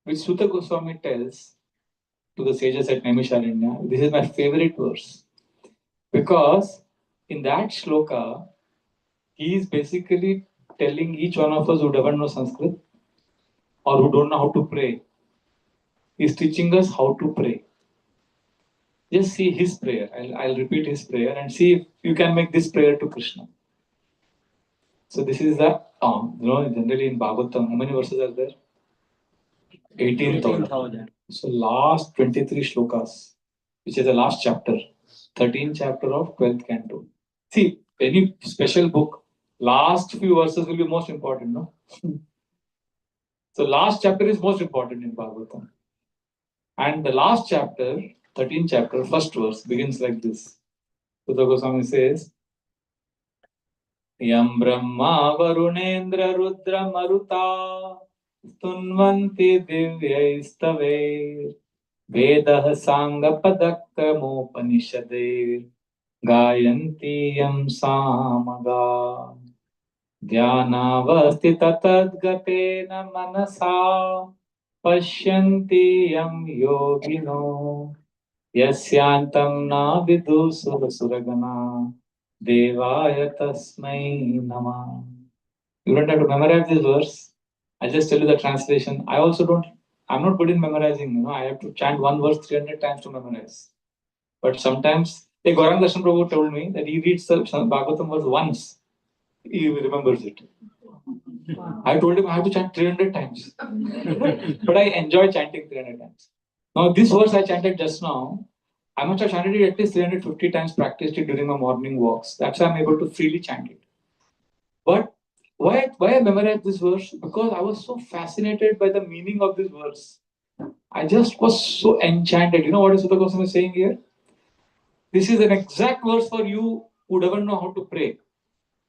which Sutta Goswami tells to the sages at Naimisharanya. This is my favorite verse. Because in that shloka, he is basically telling each one of us who doesn't know Sanskrit or who don't know how to pray. He is teaching us how to pray. Just see his prayer. I'll repeat his prayer and see if you can make this prayer to Krishna. So this is the generally in Bhagavatam, how many verses are there? 18,000. So last 23 shlokas, which is the last chapter, 13th chapter of 12th canto. See, any special book, last few verses will be most important, no? So last chapter is most important in Bhagavatam. And the last chapter, 13th chapter, first verse, begins like this. Sutta Goswami says, Yam Brahma Varunendra Rudra Maruta Tunvanti Divyaistave Vedah Sangapadakkamopanishade Gayanti Yam Samaga Dhyanavasti Tatadgatena Manasa Pashyanti Yam Yogino Yasyantam Na Vidu Suragana Devaya Tasmai Nama. You don't have to memorize this verse. I just tell you the translation. I'm not good in memorizing. I have to chant one verse 300 times to memorize. But sometimes, Gauranga Darshan Prabhu told me that he reads the Bhagavatam verse once. He remembers it. I told him I have to chant 300 times. But I enjoy chanting 300 times. Now, this verse I chanted just now, I must have chanted it at least 350 times, practiced it during my morning walks. That's why I'm able to freely chant it. But why I memorized this verse? Because I was so fascinated by the meaning of this verse. I just was so enchanted. You know what is Sutta Goswami saying here? This is an exact verse for you who doesn't know how to pray.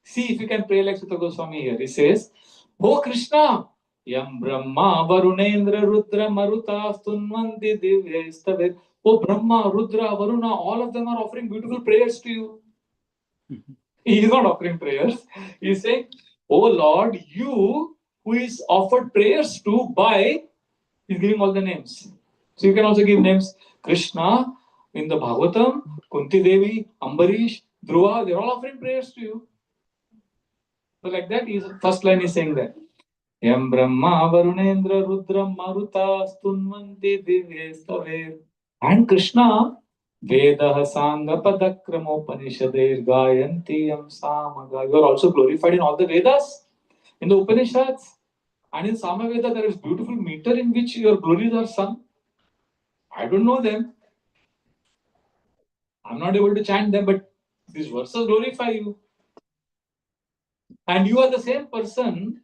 See if you can pray like Sutta Goswami here. He says, Oh Krishna, Yam Brahma, Varunendra, Rudra, Maruta, Stunvanti, Divyastavet. Oh Brahma, Rudra, Varuna, all of them are offering beautiful prayers to you. He is not offering prayers. He is saying, Oh Lord, you who is offered prayers to by, he's giving all the names. So you can also give names. Krishna, in the Bhagavatam, Kunti Devi, Ambarish, Dhruva, they're all offering prayers to you. So like that, first line is saying that. Yam Brahma Varunendra Rudram Maruta Stunvanti Divye Stave. And Krishna Vedah Sangha Padakramopanishader Gayanti Yam Samaga. You are also glorified in all the Vedas, in the Upanishads, and in Samaveda there is beautiful meter in which your glories are sung. I don't know them. I'm not able to chant them, but these verses glorify you. And you are the same person.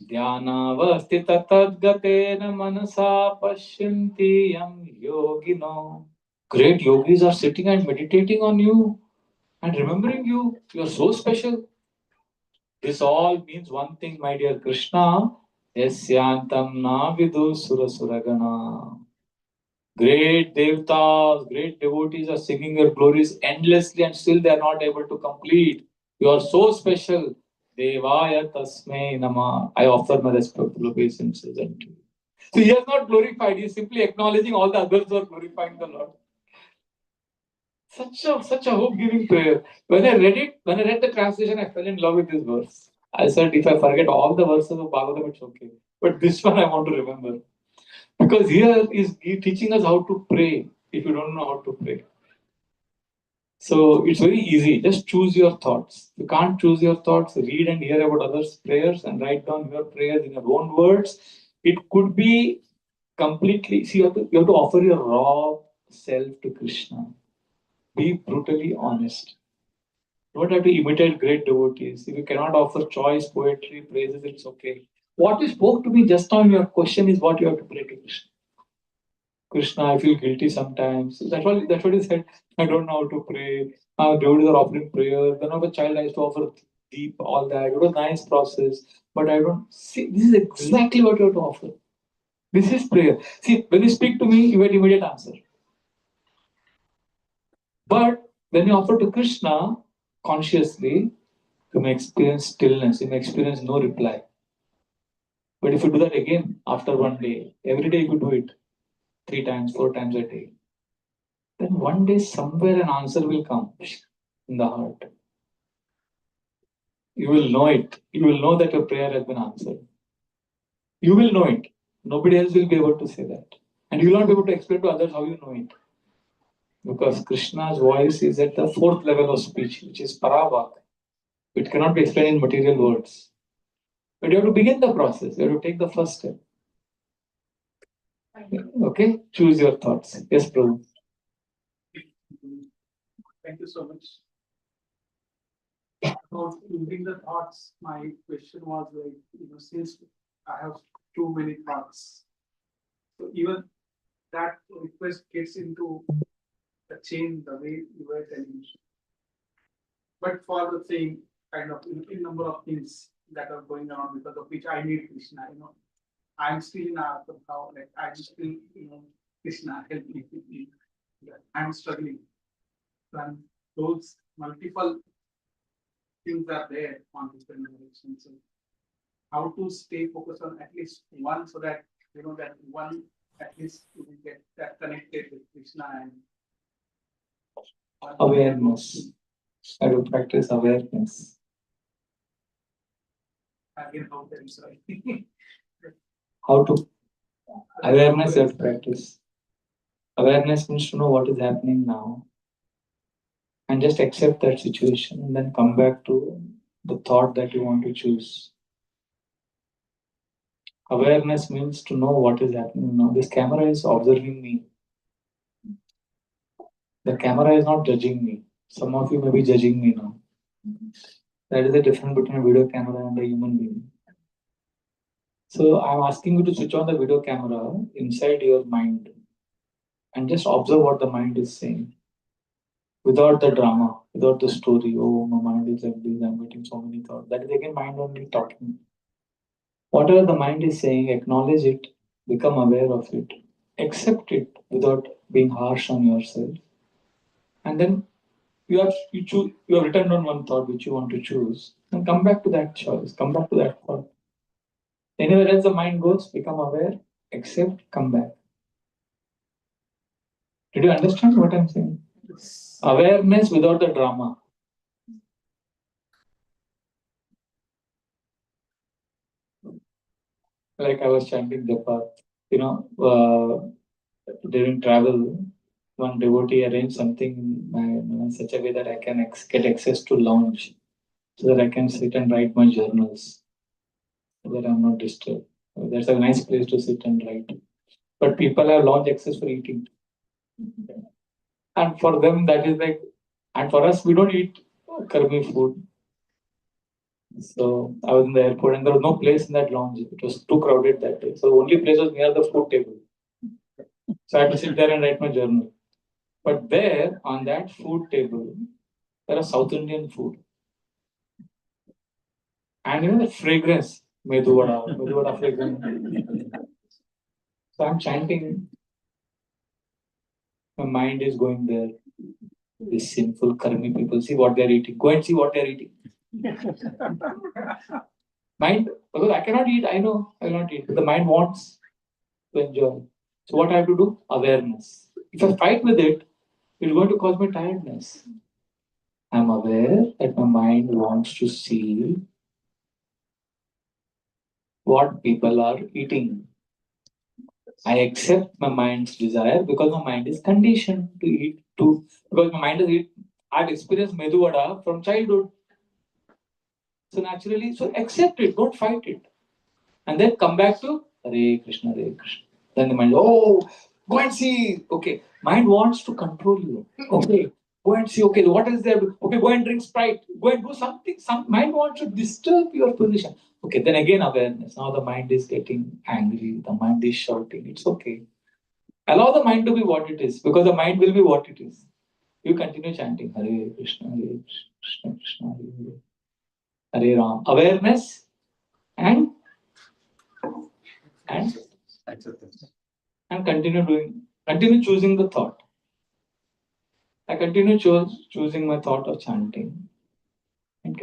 Dhyanavastita tadgatena manasa pashyanti yam yogino. Great yogis are sitting and meditating on you and remembering you. You are so special. This all means one thing, my dear Krishna. Yasyantam na vidu surasuragana. Great devtas, great devotees are singing your glories endlessly and still they are not able to complete. You are so special. Devaya tasmai nama. I offer my respectful obeisances unto you. So he has not glorified, he is simply acknowledging all the others who are glorifying the Lord. Such a hope-giving prayer. When I read the translation, I fell in love with this verse. I said, if I forget all the verses of Bhagavatam, it's okay. But this one I want to remember. Because here is he teaching us how to pray if you don't know how to pray. So it's very easy. Just choose your thoughts. If you can't choose your thoughts, read and hear about others' prayers and write down your prayers in your own words. It could be completely, see, you have to offer your raw self to Krishna. Be brutally honest. You don't have to imitate great devotees. If you cannot offer choice, poetry, praises, it's okay. What you spoke to me just now in your question is what you have to pray to Krishna. Krishna, I feel guilty sometimes. That's what he said. I don't know how to pray. Devotees are offering prayer. When I was a child, I used to offer deep, all that. It was a nice process. But I don't see. This is exactly what you have to offer. This is prayer. See, when you speak to me, you get immediate answer. But when you offer to Krishna consciously, you may experience stillness. You may experience no reply. But if you do that again after one day, every day you do it 3 times, 4 times a day, then one day somewhere an answer will come in the heart. You will know it. You will know that your prayer has been answered. You will know it. Nobody else will be able to say that. And you will not be able to explain to others how you know it. Because Krishna's voice is at the 4th level of speech, which is Paravak. It cannot be explained in material words. But you have to begin the process. You have to take the first step. Okay? Choose your thoughts. Yes, Prabhu. Thank you so much. About moving the thoughts, my question was like, since I have too many thoughts, so even that request gets into the chain the way you were telling. But for the same kind of in number of things that are going on because of which I need Krishna, I'm still in how like I just still, Krishna help me. I'm struggling. And those multiple things are there on different directions. So how to stay focused on at least one so that that one at least you will get that connected with Krishna and Awareness. I will practice awareness. again how that is right. How to? Awareness you have to practice. Awareness means to know what is happening now. And just accept that situation and then come back to the thought that you want to choose. Awareness means to know what is happening now. This camera is observing me. The camera is not judging me. Some of you may be judging me now. That is the difference between a video camera and a human being. So I'm asking you to switch on the video camera inside your mind and just observe what the mind is saying. Without the drama, without the story. Oh, my mind is like this, I'm getting so many thoughts. That is again mind only talking. Whatever the mind is saying, acknowledge it, become aware of it, accept it without being harsh on yourself. And then you have written down one thought which you want to choose, and come back to that choice, come back to that thought. Anywhere else the mind goes, become aware, accept, come back. Did you understand what I'm saying? Yes. Awareness without the drama. Like I was chanting Japa, during travel, one devotee arranged something in such a way that I can get access to lounge so that I can sit and write my journals so that I'm not disturbed. That's a nice place to sit and write. But people have lounge access for eating. And for them, that is like, and for us, we don't eat Karmi food. So I was in the airport and there was no place in that lounge. It was too crowded that day. So the only place was near the food table. So I had to sit there and write my journal. But there, on that food table, there was South Indian food. And the fragrance, Medu vada fragrance. So I'm chanting, my mind is going there. These sinful karmi people, see what they're eating. Go and see what they're eating. Mind, because I cannot eat, I know I will not eat. But the mind wants to enjoy. So what I have to do? Awareness. If I fight with it, it's going to cause me tiredness. I'm aware that my mind wants to see what people are eating. I accept my mind's desire because my mind is conditioned to eat because my mind is eat. I've experienced Medu vada from childhood. So naturally, so accept it, don't fight it. And then come back to Hare Krishna, Hare Krishna. Then the mind, oh, go and see. Okay, mind wants to control you. Okay, go and see. Okay, what is there? Okay, go and drink Sprite. Go and do something. Some mind wants to disturb your position. Okay, then again awareness. Now the mind is getting angry. The mind is shouting. It's okay. Allow the mind to be what it is, because the mind will be what it is. You continue chanting Hare Krishna, Hare Krishna, Krishna Hare Hare, Hare Ram. Awareness and Acceptance. and continue choosing the thought. I continue choosing my thought of chanting. And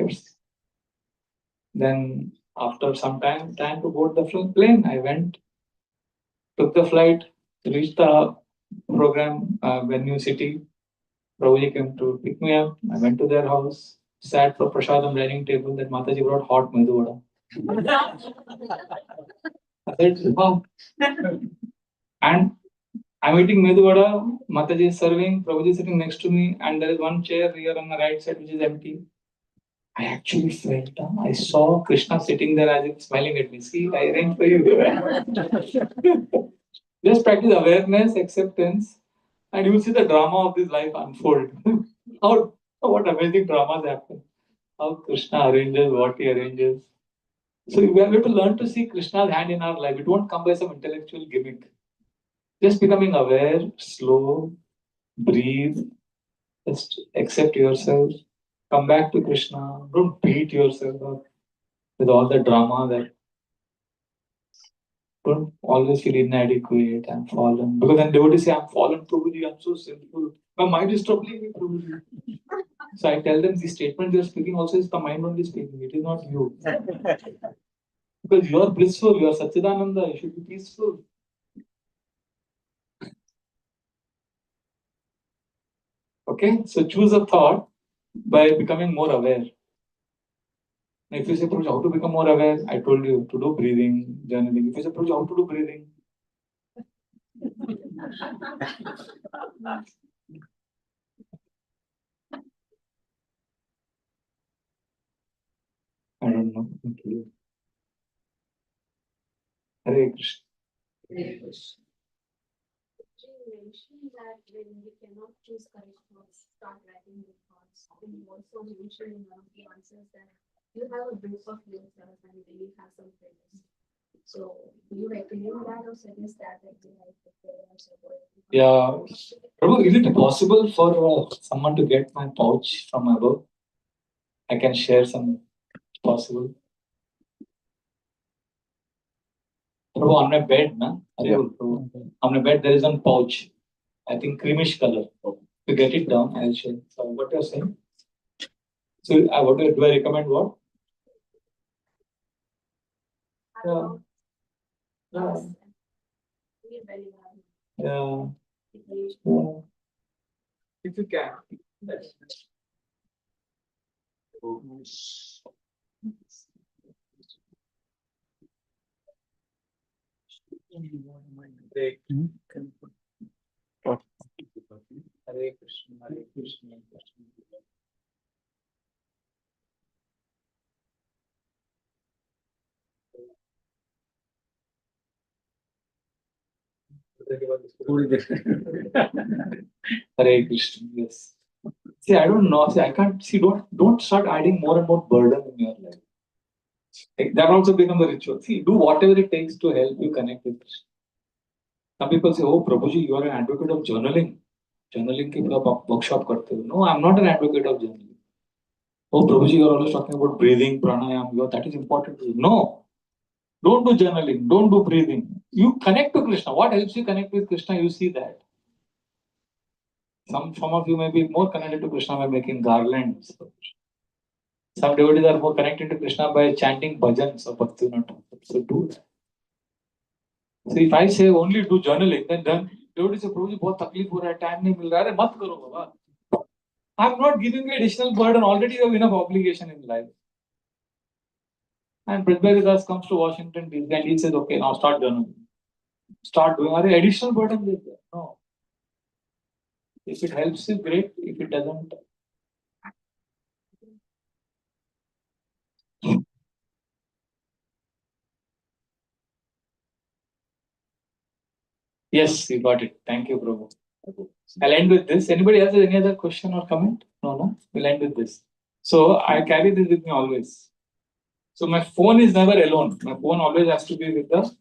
then after some time to board the plane, I went, took the flight, reached the program venue city. Prabhuji came to pick me up. I went to their house, sat for prasadam dining table. That Mataji brought hot medu vada. I said, wow. And I'm eating medu vada, Mataji is serving, Prabhuji is sitting next to me, and there is one chair here on the right side which is empty. I actually felt, I saw Krishna sitting there as if smiling at me. See, I arranged for you. Just practice awareness, acceptance, and you will see the drama of this life unfold. What amazing dramas happen. How Krishna arranges, what he arranges. So we have to learn to see Krishna's hand in our life. It won't come by some intellectual gimmick. Just becoming aware, slow, breathe, just accept yourself, come back to Krishna. Don't beat yourself up with all the drama that don't always feel inadequate and fallen. Because then devotees say, I'm fallen, Prabhuji, I'm so sinful. My mind is troubling me, Prabhuji. So I tell them the statement you're speaking also is the mind only speaking. It is not you. Because you are blissful, you are Satchidananda, you should be peaceful. Okay, so choose a thought by becoming more aware. If you say, Prabhuji, how to become more aware? I told you to do breathing, journaling. If you say, Prabhuji, how to do breathing? I don't know. Okay. Hare Krishna. Hare Krishna. You mentioned that when we cannot choose correct thoughts, start writing the thoughts. And you also mentioned in one of the answers that you have a group of yourself and then you have some friends. So do you recommend that or suggest that you write the prayers or whatever? Yeah. Prabhu, is it possible for someone to get my pouch from above? I can share some. Possible. Prabhu, on my bed, na? Yeah. On my bed, there is one pouch. I think creamish color. To get it down, I'll share. So what you're saying? So what do I recommend? What? Yeah. Yeah. Yeah. Yeah. If you can. Hare Krishna, Hare Krishna, Krishna. Hare Krishna, yes. See, I don't know. See, I can't see. Don't start adding more and more burden in your life. That also becomes a ritual. See, do whatever it takes to help you connect with Krishna. Some people say, "Oh, Prabhuji, you are an advocate of journaling. Journaling ki workshop karte ho." No, I'm not an advocate of journaling. Oh, Prabhuji, you are always talking about breathing, pranayam. That is important to you. No, don't do journaling. Don't do breathing. You connect to Krishna. What helps you connect with Krishna? You see that. Some of you may be more connected to Krishna by making garlands. Some devotees are more connected to Krishna by chanting bhajans or bhakti. So do that. So if I say only do journaling, then devotees say, Prabhuji, बहुत तकलीफ हो रहा है, time नहीं मिल रहा है, अरे मत करो बाबा. I'm not giving you additional burden. Already you have enough obligation in life. And Prabhu comes to Washington DC and he says, okay, now start journaling. Start doing. Are additional burden there? No. If it helps you, great. If it doesn't, yes, you got it. Thank you, Prabhu. I'll end with this. Anybody else has any other question or comment? No. We'll end with this. So I carry this with me always. So my phone is never alone. My phone always has to be with the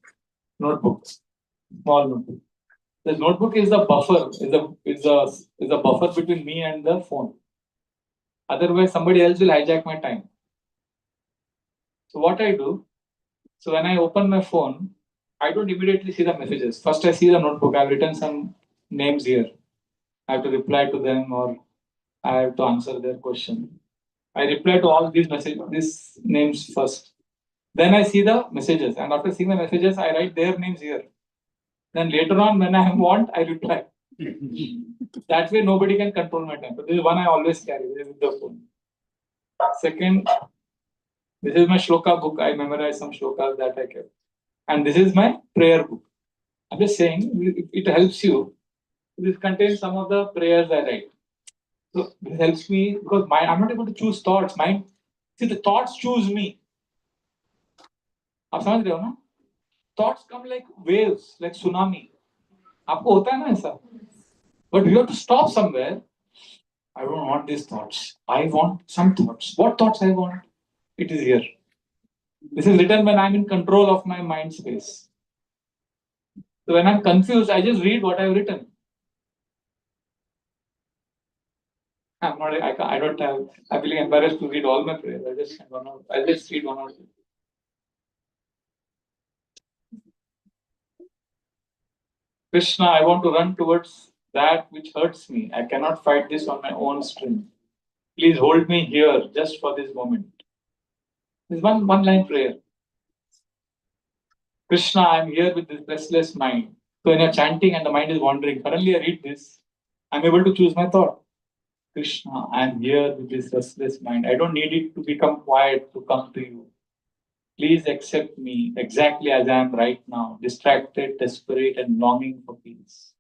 notebook, small notebook. The notebook is the buffer, is the buffer between me and the phone. Otherwise, somebody else will hijack my time. So what I do, so when I open my phone, I don't immediately see the messages. First, I see the notebook. I've written some names here. I have to reply to them or I have to answer their question. I reply to all these names first. Then I see the messages, and after seeing the messages, I write their names here. Then later on, when I want, I reply. That way, nobody can control my time. So this is one I always carry. This is the phone. Second, this is my shloka book. I memorize some shlokas that I kept. And this is my prayer book. I'm just saying, it helps you. This contains some of the prayers I write. So this helps me because I'm not able to choose thoughts. See, the thoughts choose me. आप समझ रहे हो ना? Thoughts come like waves, like tsunami. आपको होता है ना ऐसा? But you have to stop somewhere. I don't want these thoughts. I want some thoughts. What thoughts I want? It is here. This is written when I'm in control of my mind space. So when I'm confused, I just read what I've written. I don't have. I'm feeling embarrassed to read all my prayers. I just read one or two. Krishna, I want to run towards that which hurts me. I cannot fight this on my own strength. Please hold me here just for this moment. This is one line prayer. Krishna, I am here with this restless mind. So when you're chanting and the mind is wandering, suddenly I read this, I'm able to choose my thought. Krishna, I am here with this restless mind. I don't need it to become quiet to come to you. Please accept me exactly as I am right now, distracted, desperate, and longing for peace.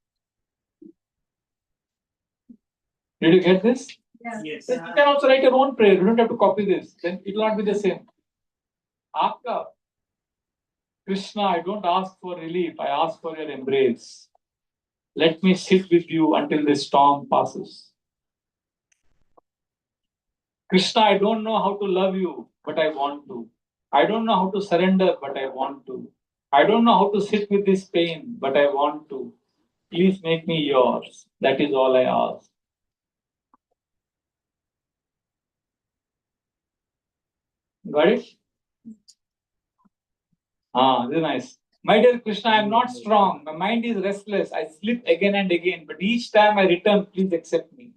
Did you get this? Yes. You can also write your own prayer. You don't have to copy this. Then it will not be the same. Aapka, Krishna, I don't ask for relief. I ask for your embrace. Let me sit with you until the storm passes. Krishna, I don't know how to love you, but I want to. I don't know how to surrender, but I want to. I don't know how to sit with this pain, but I want to. Please make me yours. That is all I ask. Got it? This is nice. My dear Krishna, I am not strong. My mind is restless. I slip again and again, but each time I return, please accept me.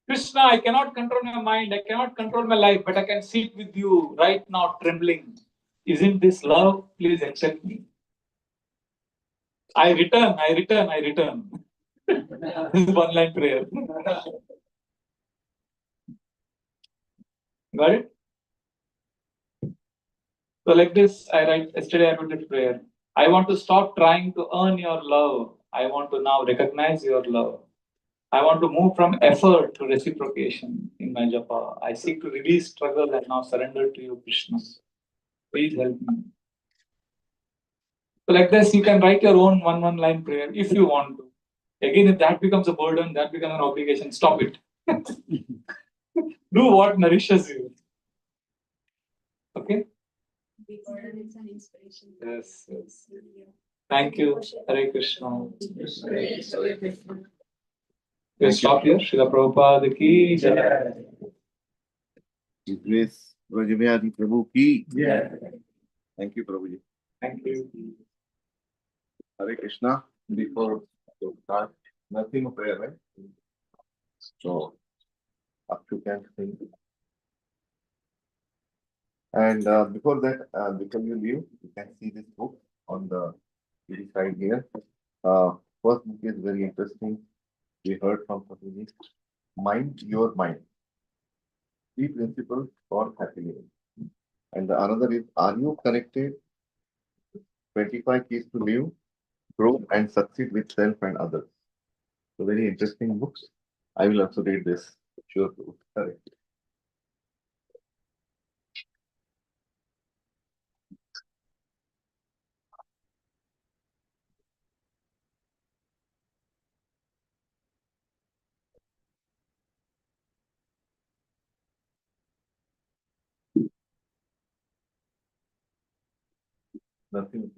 Krishna, I cannot control my mind. I cannot control my life, but I can sit with you right now, trembling. Isn't this love? Please accept me. I return. This is one line prayer. Got it? So like this, yesterday I wrote this prayer. I want to stop trying to earn your love. I want to now recognize your love. I want to move from effort to reciprocation in my japa. I seek to release struggle and now surrender to you, Krishna. Please help me. So like this, you can write your own one line prayer if you want to. Again, if that becomes a burden, that becomes an obligation, stop it. Do what nourishes you. Okay? It's an inspiration. Yes. Thank you. Hare Krishna. We'll stop here. Srila Prabhupada ki jai. His Grace Vraj Prabhu ki. Yeah. Thank you, Prabhuji. Thank you. Hare Krishna. Before we start, nothing of prayer, right? So, up to can sing. And before that, before you leave, you can see this book on the side here. First book is very interesting. We heard from Prabhuji. Mind Your Mind. 3 principles for happy living. And the another is, are you connected? 25 keys to live, grow, and succeed with self and others. So very interesting books. I will also read this. Sure. Correct. Nothing.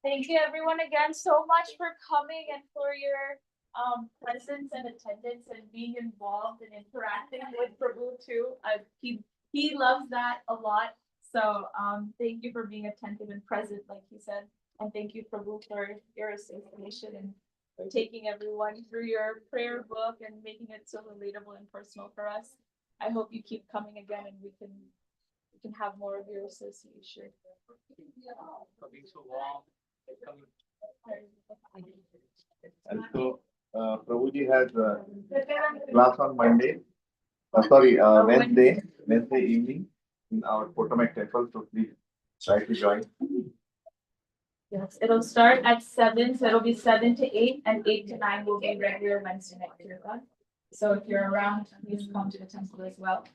Thank you everyone again so much for coming and for your presence and attendance and being involved and interacting with Prabhu too. He loves that a lot. So thank you for being attentive and present, like he said. And thank you, Prabhu, for your association and taking everyone through your prayer book and making it so relatable and personal for us. I hope you keep coming again and we can have more of your association. And so, Prabhuji has class on Monday. Wednesday evening in our Potomac temple. So please try to join. Yes, it'll start at 7, so it'll be 7 to 8, and 8 to 9 will be regular Wednesday night kirtan. So if you're around, please come to the temple as well.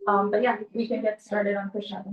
But yeah, we can get started on Krishna.